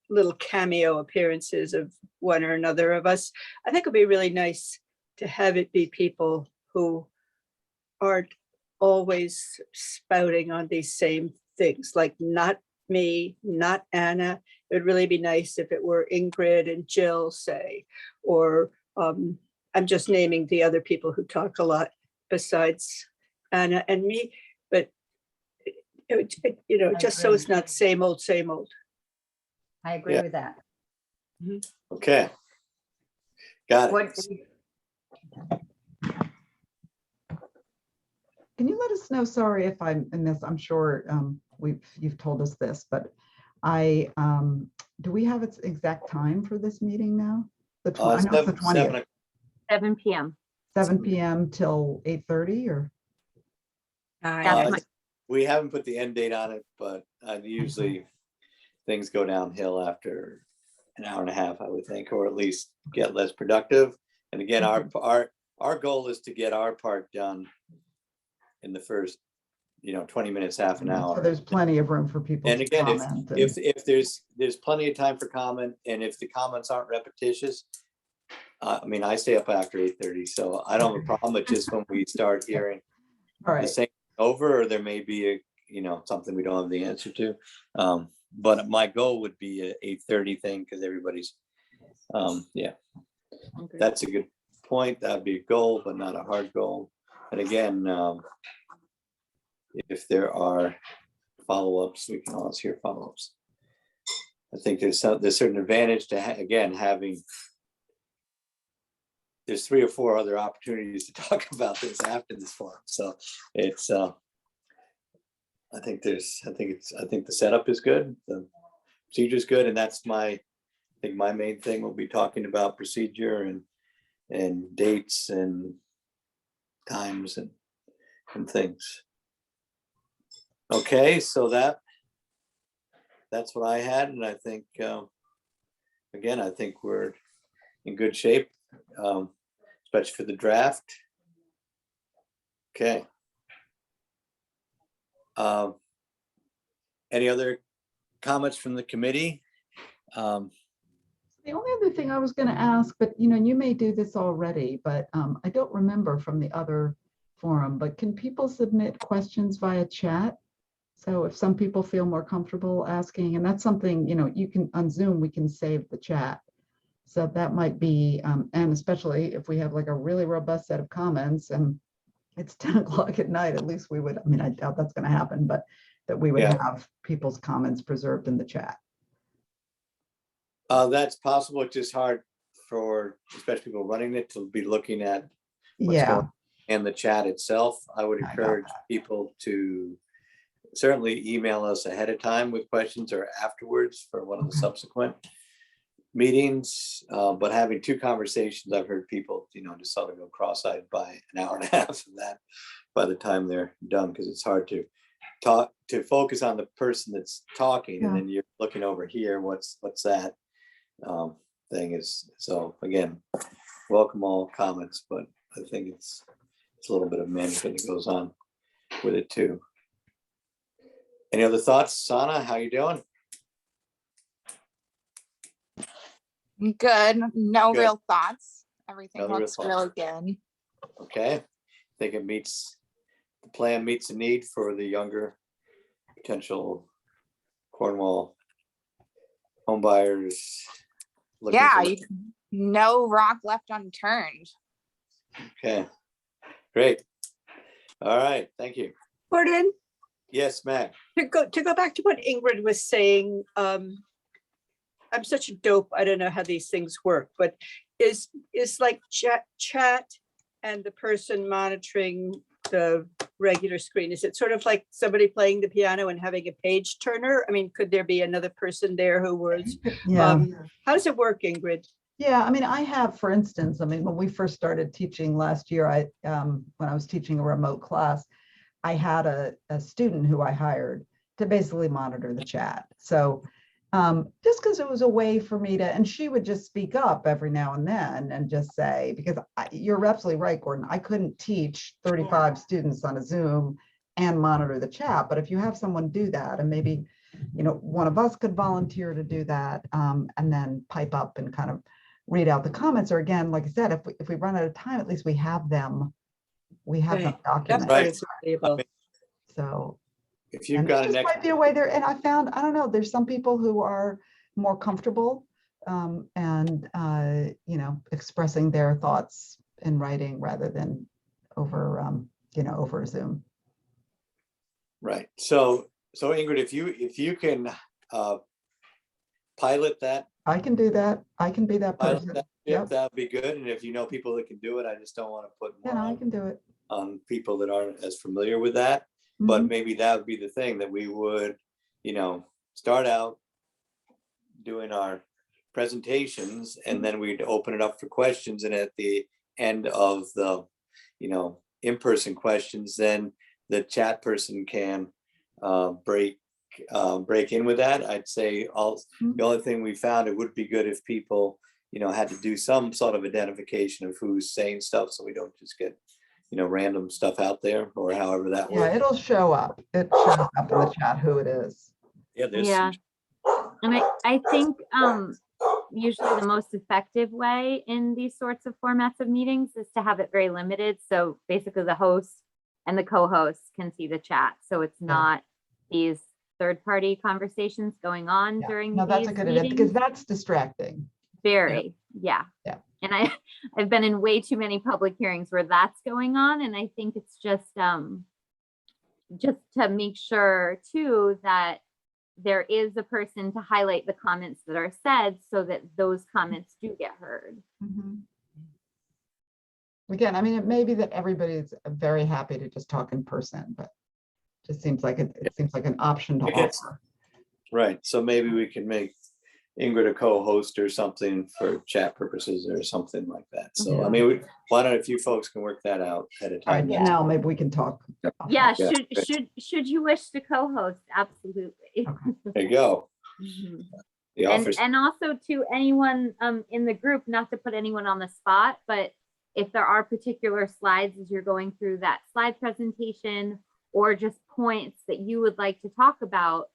little cameo appearances of one or another of us. I think it'd be really nice to have it be people who aren't always spouting on these same things, like not me, not Anna. It would really be nice if it were Ingrid and Jill, say, or I'm just naming the other people who talk a lot besides Anna and me, but just so it's not same old, same old. I agree Yeah. with that. Okay. Got it. What, Can you let us know, sorry if I'm in this, I'm sure you've told us this, but do we have its exact time for this meeting now? I know it's the 20th, 7 p.m. 7 p.m. till 8:30 or? That's my- We haven't put the end date on it, but usually things go downhill after an hour and a half, I would think, or at least get less productive. And again, our goal is to get our part done in the first, 20 minutes, half an hour. So there's plenty of room for people And to again, comment. if there's plenty of time for comment, and if the comments aren't repetitious, I stay up after 8:30, so I don't have a problem. It's just when we start hearing All the right, same over, or there may be something we don't have the answer to. But my goal would be a 8:30 thing, because everybody's, that's a good point. That'd be a goal, but not a hard goal. And again, if there are follow-ups, we can always hear follow-ups. I think there's certain advantage to having, there's 3 or 4 other opportunities to talk about this after this forum. So it's, I think the setup is good. The procedure is good. And that's I think my main thing will be talking about procedure and dates and times and things. Okay, so that's what I had. And I think, again, I think we're in good shape, especially for the draft. Okay. Any other comments from the committee? the only other thing I was going to ask, but you may do this already, but I don't remember from the other forum, but can people submit questions via chat? So if some people feel more comfortable asking, and that's something, you can, on Zoom, we can save the chat. So that might be, and especially if we have like a really robust set of comments and it's 10 o'clock at night, at least we would, I doubt that's going to happen, but that we would have people's comments preserved in the chat. That's possible. It's just hard for, especially people running it, to be looking at what's going on in the chat itself. I would encourage people to certainly email us ahead of time with questions or afterwards for one of the subsequent meetings. But having 2 conversations, I've heard people, just sort of go cross-eyed by an hour and a half of that by the time they're done, because it's hard to focus on the person that's talking, and then you're looking over here, what's that? thing is, so again, welcome all comments, but I think it's a little bit of management that goes on with it too. Any other thoughts? Sana, how you doing? Good. No Good. real thoughts. Everything No real looks thoughts. really good. Okay, think it meets, the plan meets the need for the younger potential Cornwall homebuyers. looking Yeah, for- no rock left unturned. Okay, great. All right, thank you. Gordon, Yes, Mac. to go back to what Ingrid was saying, I'm such a dope, I don't know how these things work, but is like chat and the person monitoring the regular screen, is it sort of like somebody playing the piano and having a page turner? I mean, could there be another person there who was, Yeah. how does it work, Ingrid? Yeah, I mean, I have, for instance, I mean, when we first started teaching last year, when I was teaching a remote class, I had a student who I hired to basically monitor the chat. So just because it was a way for me to, and she would just speak up every now and then and just say, because you're absolutely right, Gordon, I couldn't teach 35 students on a Zoom and monitor the chat. But if you have someone do that, and maybe, one of us could volunteer to do that, and then pipe up and kind of read out the comments, or again, like I said, if we run out of time, at least we have them That documented. part is valuable. So If you've and got it an just might be a way there. And I found, I don't know, there's some people who are more comfortable and expressing their thoughts in writing rather than over Zoom. Right. So Ingrid, if you can pilot that, I can do that. I can be that person. Yep. that'd be good. And if you know people that can do it, I just don't want to put Yeah, more no, I can do it. on people that aren't as familiar with that. But Mhm. maybe that would be the thing, that we would, start out doing our presentations, and then we'd open it up for questions. And at the end of the, in-person questions, then the chat person can break in with that. I'd say the only thing we found, it would be good if people, had to do some sort of identification of who's saying stuff, so we don't just get random stuff out there, or however that Yeah, works. it'll show up. It shows up in the chat who it is. Yeah, there's Yeah. And I think usually the most effective way in these sorts of formats of meetings is to have it very limited. So basically the host and the co-host can see the chat. So it's not these third-party conversations going on Yeah. during No, that's a these good idea because meetings. that's distracting. Very, yeah. Yeah. And I've been in way too many public hearings where that's going on. And I think it's just to make sure too that there is a person to highlight the comments that are said so that those comments do get heard. Mhm. Again, I mean, it may be that everybody's very happy to just talk in person, but it just seems like it seems like an option to I guess- offer. right. So maybe we can make Ingrid a co-host or something for chat purposes or something like that. So I mean, why don't, if you folks can work that out ahead of All right, time? Yeah. now maybe we can talk. Yeah, Yeah. should you wish to co-host? Absolutely. There you go. Mhm. The offers. And also to anyone in the group, not to put anyone on the spot, but if there are particular slides as you're going through that slide presentation, or just points that you would like to talk about,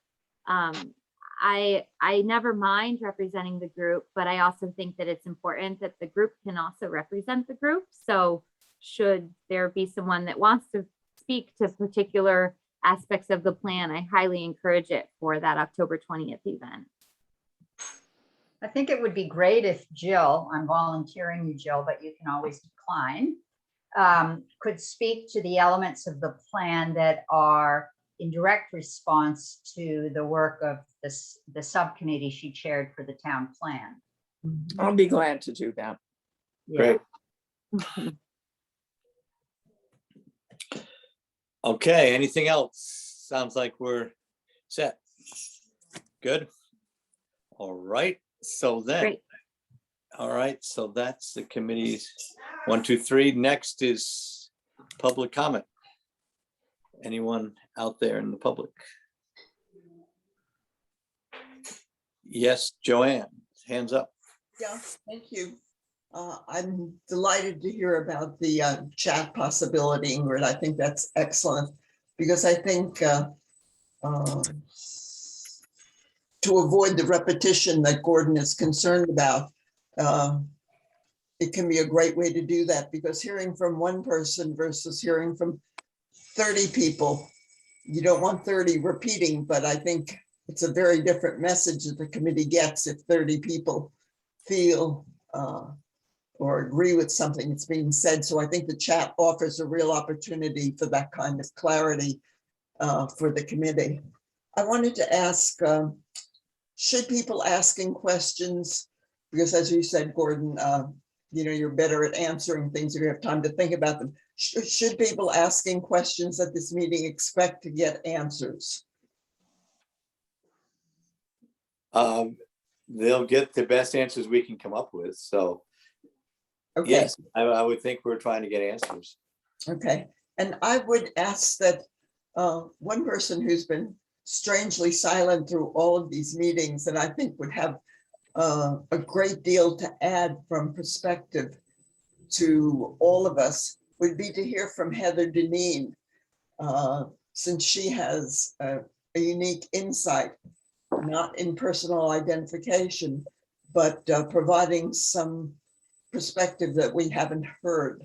I never mind representing the group, but I also think that it's important that the group can also represent the group. So should there be someone that wants to speak to particular aspects of the plan, I highly encourage it for that October 20th event. I think it would be great if Jill, I'm volunteering you, Jill, but you can always decline, could speak to the elements of the plan that are in direct response to the work of the subcommittee she chaired for the town plan. Mhm. I'll be glad to do that. Great. Okay, anything else? Sounds like we're set. Good. All right, so then, Great. all right, so that's the committees 1, 2, 3. Next is public comment. Anyone out there in the public? Yes, Joanne. hands up. Yeah, thank you. I'm delighted to hear about the chat possibility, Ingrid. I think that's excellent because I think to avoid the repetition that Gordon is concerned about, it can be a great way to do that because hearing from one person versus hearing from 30 people, you don't want 30 repeating, but I think it's a very different message that the committee gets if 30 people feel or agree with something that's being said. So I think the chat offers a real opportunity for that kind of clarity for the committee. I wanted to ask, should people asking questions, because as you said, Gordon, you're better at answering things if you have time to think about them. Should people asking questions at this meeting expect to get answers? They'll get the best answers we can come up with. So Okay. yes, I would think we're trying to get answers. Okay, and I would ask that one person who's been strangely silent through all of these meetings and I think would have a great deal to add from perspective to all of us would be to hear from Heather Deneen, since she has a unique insight, not in personal identification, but providing some perspective that we haven't heard.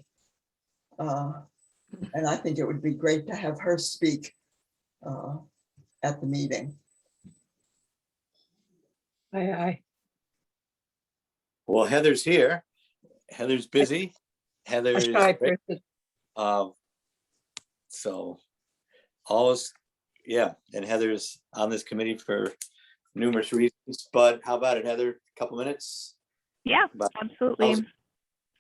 And I think it would be great to have her speak at the meeting. Aye. Well, Heather's here. Heather's busy. Heather's great. So always, yeah, and Heather's on this committee for numerous reasons, but how about it, Heather? A couple minutes? Yeah, About absolutely.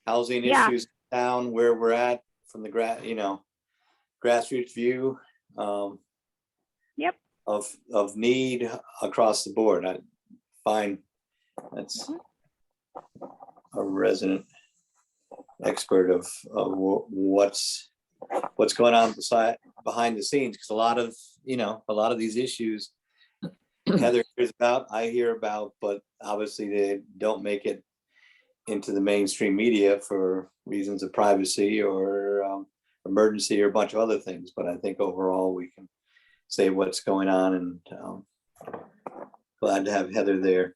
housing Yeah. issues down where we're at from the grassroots view. Yep. Of need across the board. I find that's a resident expert of what's going on behind the scenes, because a lot of these issues Heather hears about, I hear about, but obviously they don't make it into the mainstream media for reasons of privacy or emergency or a bunch of other things. But I think overall we can say what's going on, and glad to have Heather there.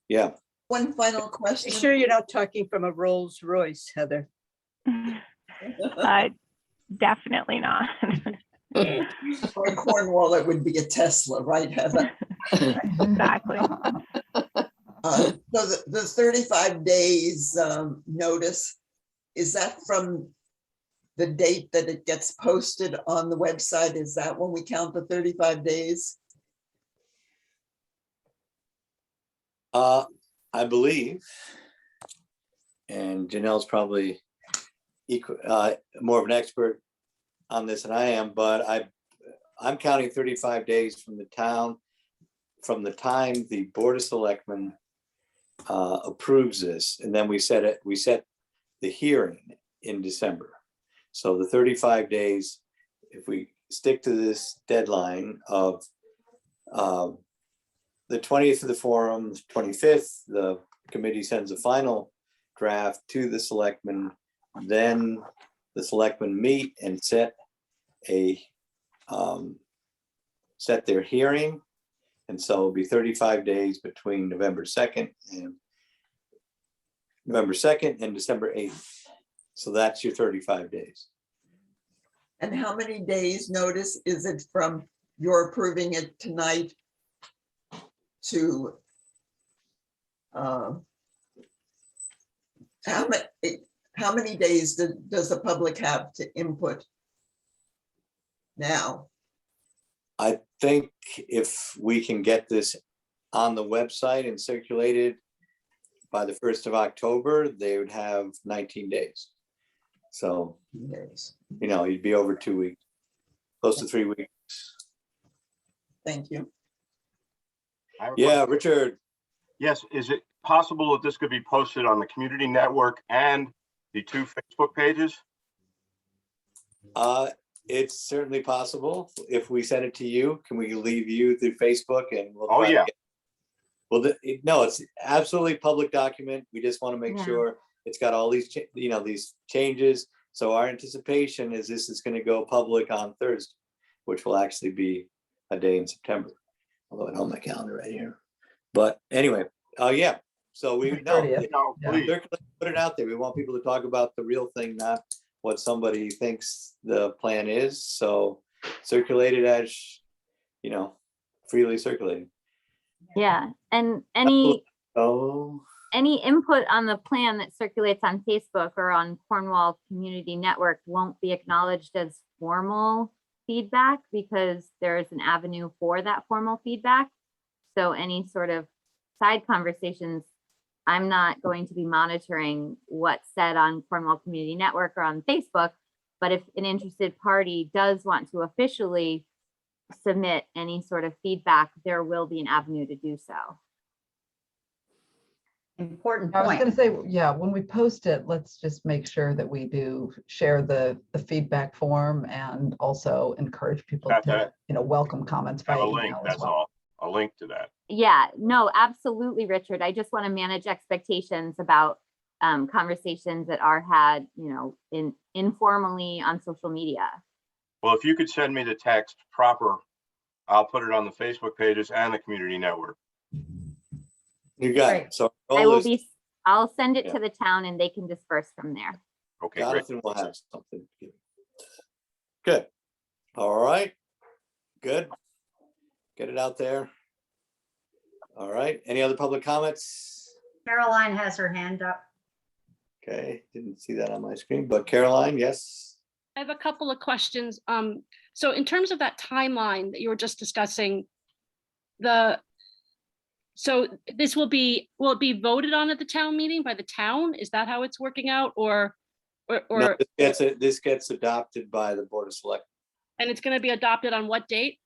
Yeah. One final question. Make sure you're not talking from a Rolls Royce, Heather. Definitely not. For Cornwall, it would be a Tesla, right, Heather? Exactly. So the 35 days notice, is that from the date that it gets posted on the website? Is that when we count the 35 days? I believe, and Janelle's probably more of an expert on this than I am, but I'm counting 35 days from the time the Board of Selectmen approves this, and then we set the hearing in December. So the 35 days, if we stick to this deadline of the 20th of the forum, 25th, the committee sends a final draft to the selectmen, then the selectmen meet and set their hearing. And so it'll be 35 days between November 2nd and December 8th. So that's your 35 days. And how many days notice is it from your approving it tonight to how many days does the public have to input now? I think if we can get this on the website and circulated by the 1st of October, they would have 19 days. So, you'd be over 2 weeks, close to 3 weeks. Thank you. Yeah, Richard. Yes, is it possible that this could be posted on the community network and the 2 Facebook pages? It's certainly possible. If we send it to you, can we leave you through Facebook and we'll Oh, yeah. Well, no, it's absolutely public document. We just want to make Yeah. sure it's got all these, these changes. So our anticipation is this is going to go public on Thursday, which will actually be a day in September. Although I don't have my calendar right here. But anyway, yeah. So we know, 30th. No, Yeah. please. put it out there. We want people to talk about the real thing, not what somebody thinks the plan is. So circulate it as, freely circulating. Yeah, and any Oh, input on the plan that circulates on Facebook or on Cornwall Community Network won't be acknowledged as formal feedback because there is an avenue for that formal feedback. So any sort of side conversations, I'm not going to be monitoring what's said on Cornwall Community Network or on Facebook. But if an interested party does want to officially submit any sort of feedback, there will be an avenue to do so. Important I was point. gonna say, yeah, when we post it, let's just make sure that we do share the feedback form and also encourage people Got to, welcome comments by Have a link, email as that's well. all. A link to that. Yeah, no, absolutely, Richard. I just want to manage expectations about conversations that are had, informally on social media. Well, if you could send me the text proper, I'll put it on the Facebook pages and the community network. you got Right. it. So I'll send it Yeah. to the town and they can disperse from there. Okay, great. Jonathan will have something. Good. All right. Good. Get it out there. All right. Any other public comments? Caroline has her hand up. Okay, didn't see that on my screen, but Caroline, yes. I have a couple of questions. So in terms of that timeline that you were just discussing, so this will it be voted on at the town meeting by the town? Is that how it's working out, or No, this gets adopted by the Board of Selectmen and it's going to be adopted on what date?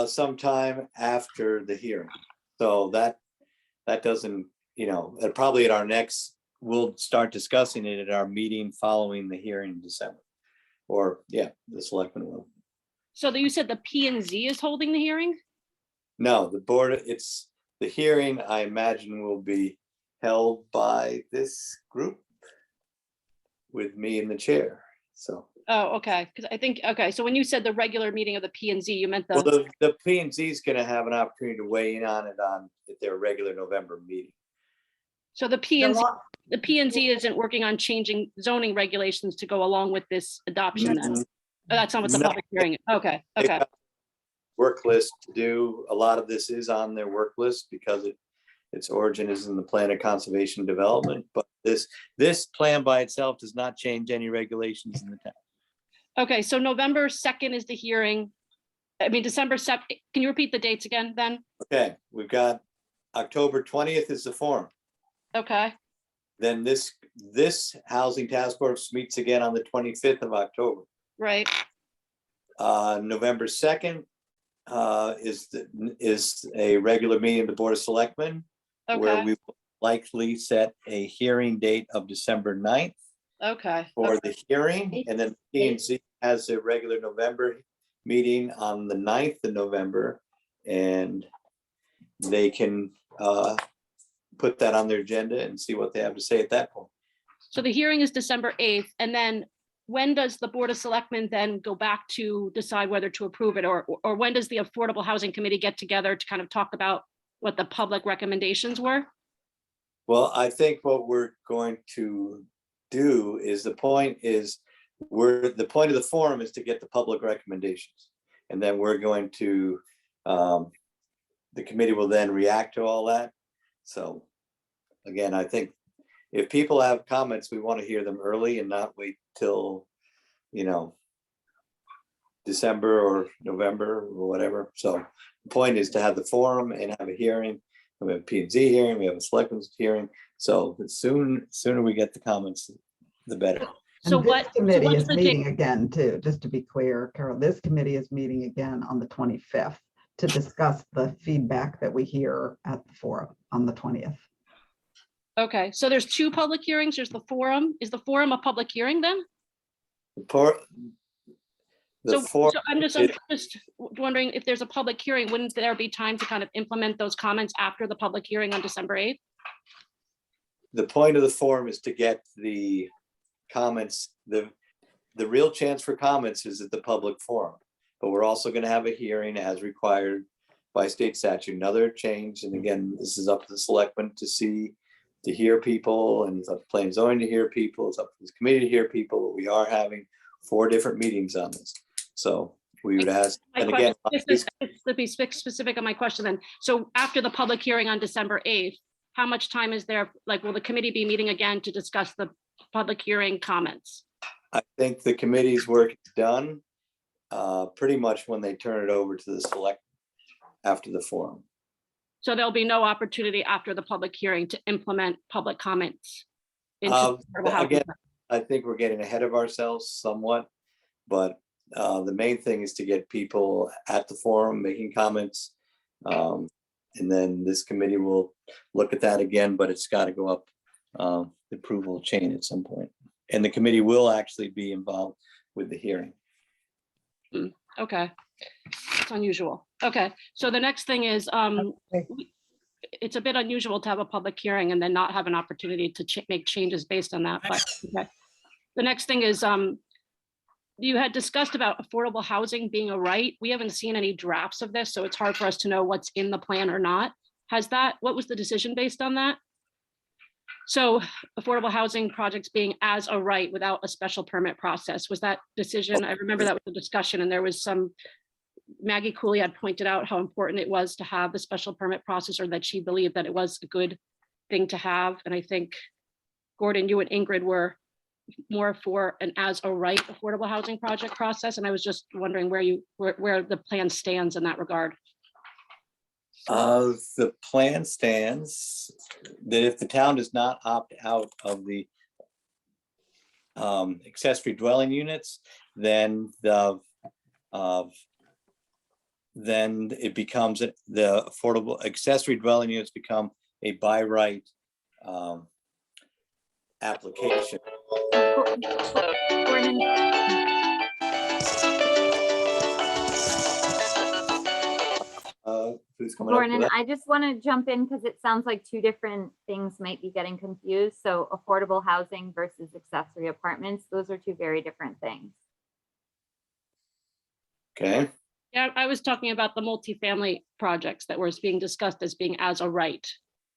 sometime after the hearing. So that doesn't, probably at our next, we'll start discussing it at our meeting following the hearing in December. Or, yeah, the selectmen will. So you said the P and Z is holding the hearing? No, the hearing, I imagine, will be held by this group with me in the chair, so. Oh, okay. Because I think, okay, so when you said the regular meeting of the P and Z, you meant Well, the P and Z is gonna have an opportunity to weigh in on it at their regular November meeting. so the P and Z isn't working on changing zoning regulations to go along with this adoption then? Oh, that's not what the No. public hearing is. Okay, They've okay. got work list to do. A lot of this is on their work list because its origin is in the plan of conservation development, but this plan by itself does not change any regulations in the town. Okay, so November 2nd is the hearing. I mean, December 2nd. Can you repeat the dates again, then? Okay, we've got October 20th is the forum. Okay, Then this housing task force meets again on the 25th of October. right. November 2nd is a regular meeting of the Board of Selectmen, where Okay, we will likely set a hearing date of December 9th okay. for the hearing, and then P and Z has a regular November meeting on the 9th of November, and they can put that on their agenda and see what they have to say at that point. So the hearing is December 8th, and then when does the Board of Selectmen then go back to decide whether to approve it, or when does the Affordable Housing Committee get together to kind of talk about what the public recommendations were? Well, I think what we're going to do is the point of the forum is to get the public recommendations. And then we're going to, the committee will then react to all that. So again, I think if people have comments, we want to hear them early and not wait till, December or November or whatever. So the point is to have the forum and have a hearing. And we have a P and Z hearing, we have a selectmen's hearing. So the sooner we get the comments, the better. So And this committee what's is the meeting date? again too, just to be clear, Carol, this committee is meeting again on the 25th to discuss the feedback that we hear at the forum on the 20th. Okay, so there's two public hearings. There's the forum. Is the forum a public hearing then? The So forum I'm just is- wondering if there's a public hearing, wouldn't there be time to kind of implement those comments after the public hearing on December 8th? the point of the forum is to get the comments, the real chance for comments is at the public forum. But we're also going to have a hearing as required by state statute, another change. And again, this is up to the selectmen to see, to hear people, and it's up to planning and zoning to hear people. It's up to this committee to hear people. But we are having 4 different meetings on this. So we would ask, My and again, question, just to be specific on my question then, so after the public hearing on December 8th, how much time is there? Like, will the committee be meeting again to discuss the public hearing comments? I think the committee's work is done pretty much when they turn it over to the select after the forum. So there'll be no opportunity after the public hearing to implement public comments? into affordable housing? Again, I think we're getting ahead of ourselves somewhat, but the main thing is to get people at the forum making comments. And then this committee will look at that again, but it's got to go up the approval chain at some point. And the committee will actually be involved with the hearing. Okay, it's unusual. Okay, so the next thing is, it's a bit unusual to have a public hearing and then not have an opportunity to make changes based on that, but okay. The next thing is, you had discussed about affordable housing being a right. We haven't seen any drafts of this, so it's hard for us to know what's in the plan or not. What was the decision based on that? So affordable housing projects being as a right without a special permit process, was that decision? I remember that was a discussion, and there was some, Maggie Cooley had pointed out how important it was to have the special permit process, or that she believed that it was a good thing to have. And I think, Gordon, you and Ingrid were more for an as a right affordable housing project process. And I was just wondering where the plan stands in that regard. The plan stands that if the town does not opt out of the accessory dwelling units, then then it becomes the affordable accessory dwelling units become a by right application. Gordon, Who's coming up with Gordon, that? I just want to jump in because it sounds like 2 different things might be getting confused. So affordable housing versus accessory apartments, those are 2 very different things. Okay, Yeah, I was talking about the multifamily projects that was being discussed as being as a right.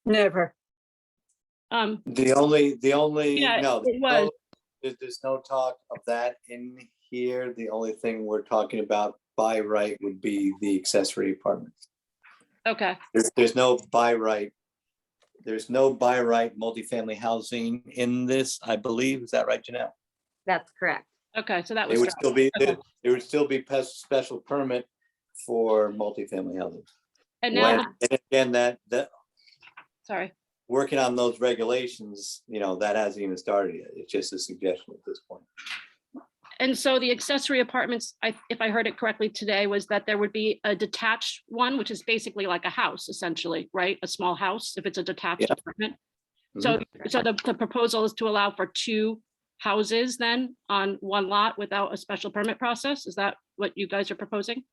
Never. the only, Yeah, no, it was. there's no talk of that in here. The only thing we're talking about by right would be the accessory apartments. Okay, There's no by right. There's no by right multifamily housing in this, I believe. Is that right, Janelle? That's correct. okay, so that It was, would still be, Okay. there would still be special permit for multifamily housing. and now, And again, that sorry. working on those regulations, that hasn't even started yet. It's just a suggestion at this point. And so the accessory apartments, if I heard it correctly today, was that there would be a detached one, which is basically like a house, essentially, right? A small house, if it's a detached Yeah. apartment. So, Mhm. so the proposal is to allow for 2 houses then on 1 lot without a special permit process? Is that what you guys are proposing?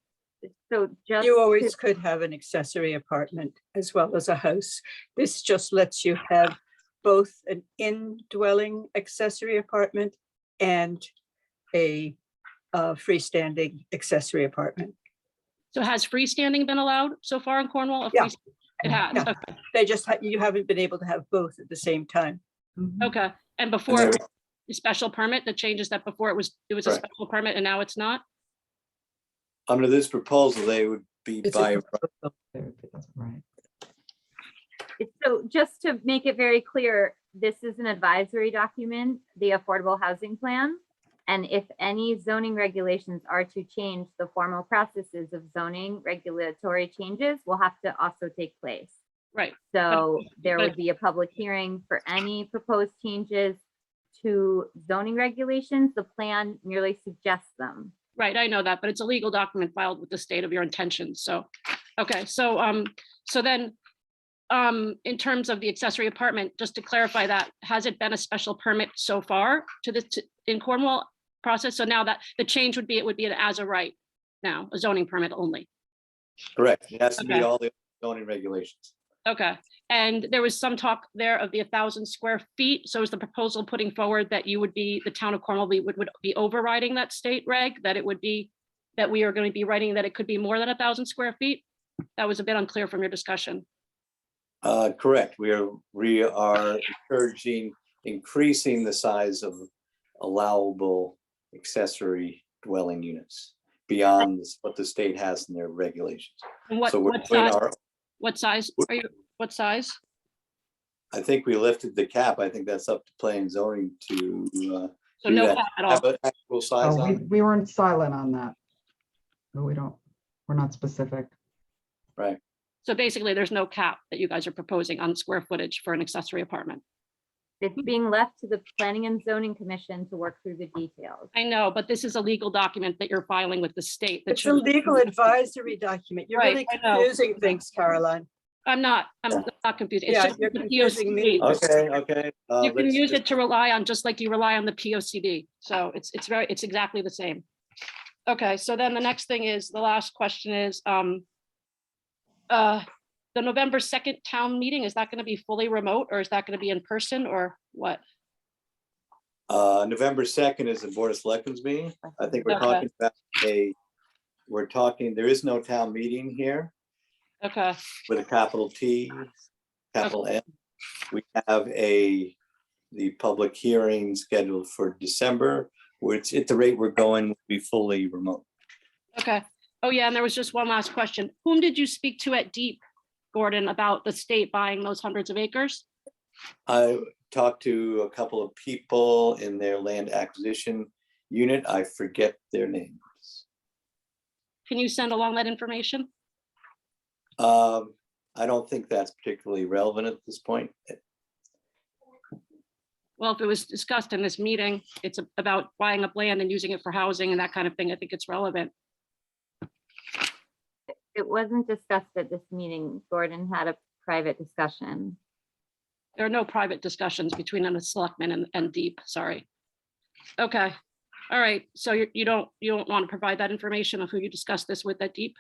So just You always could have an accessory apartment as well as a house. This just lets you have both an indwelling accessory apartment and a freestanding accessory apartment. So has freestanding been allowed so far in Cornwall? Yeah. It has, Yeah. okay, They just, you haven't been able to have both at the same time. okay. And before there- it was a special permit, the changes that before it was a Correct. special permit and now it's not? Under this proposal, they would be It's a by, proposal. Right. So just to make it very clear, this is an advisory document, the Affordable Housing Plan. And if any zoning regulations are to change, the formal processes of zoning regulatory changes will have to also take place. Right, So there but- would be a public hearing for any proposed changes to zoning regulations. The plan merely suggests them. right, I know that, but it's a legal document filed with the state of your intentions, so, okay, so, so then, in terms of the accessory apartment, just to clarify that, has it been a special permit so far in Cornwall? process. So now that the change would be, it would be an as a right now, a zoning permit only. Correct. It has to meet Okay. all the zoning regulations. Okay, and there was some talk there of the 1,000 square feet. So is the proposal putting forward that you would be, the town of Cornwall would be overriding that state reg, that it would be, that we are going to be writing that it could be more than 1,000 square feet? That was a bit unclear from your discussion. Correct. We are encouraging, increasing the size of allowable accessory dwelling units beyond what the state has in their regulations. And what, So we're what doing size, our, what size are you, what size? I think we lifted the cap. I think that's up to planning and zoning to So do no that. cap at all. Have an actual size Oh, on it. we weren't silent on that. But we're not specific. Right. So basically, there's no cap that you guys are proposing on square footage for an accessory apartment. It's being left to the Planning and Zoning Commission to work through the details. I know, but this is a legal document that you're filing with the state. that It's a should- legal advisory document. You're Right, really I know. confusing things, Caroline. I'm not confused. It's Yeah, just you're the confusing me. POCD. Okay. You can let's use just- it to rely on, just like you rely on the POCD. So it's exactly the same. Okay, so then the next thing is, the last question is, the November 2nd town meeting, is that going to be fully remote, or is that going to be in person, or what? November 2nd is the Board of Selectmen's meeting. I think we're Okay. talking about there is no town meeting here Okay, with a capital T, capital M. We have the public hearing scheduled for December, which at the rate we're going will be fully remote. okay. Oh, yeah, and there was just one last question. Whom did you speak to at Deep, Gordon, about the state buying those hundreds of acres? I talked to a couple of people in their land acquisition unit. I forget their names. Can you send along that information? I don't think that's particularly relevant at this point. Well, if it was discussed in this meeting, it's about buying up land and using it for housing and that kind of thing. I think it's relevant. It wasn't discussed at this meeting. Gordon had a private discussion. There are no private discussions between the selectmen and Deep, sorry. Okay, all right, so you don't want to provide that information of who you discussed this with at Deep?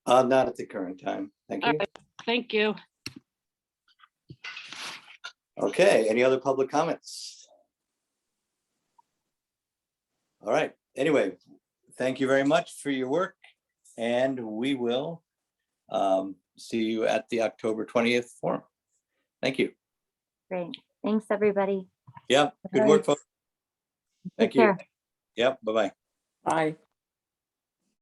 Not at the current time. Thank All you. right, thank you. Okay, any other public comments? All right, anyway, thank you very much for your work, and we will see you at the October 20th forum. Thank you. Great. Thanks, everybody. Yeah, good Bye. work, folks. Take Thank you. care. Yep, bye-bye. Bye.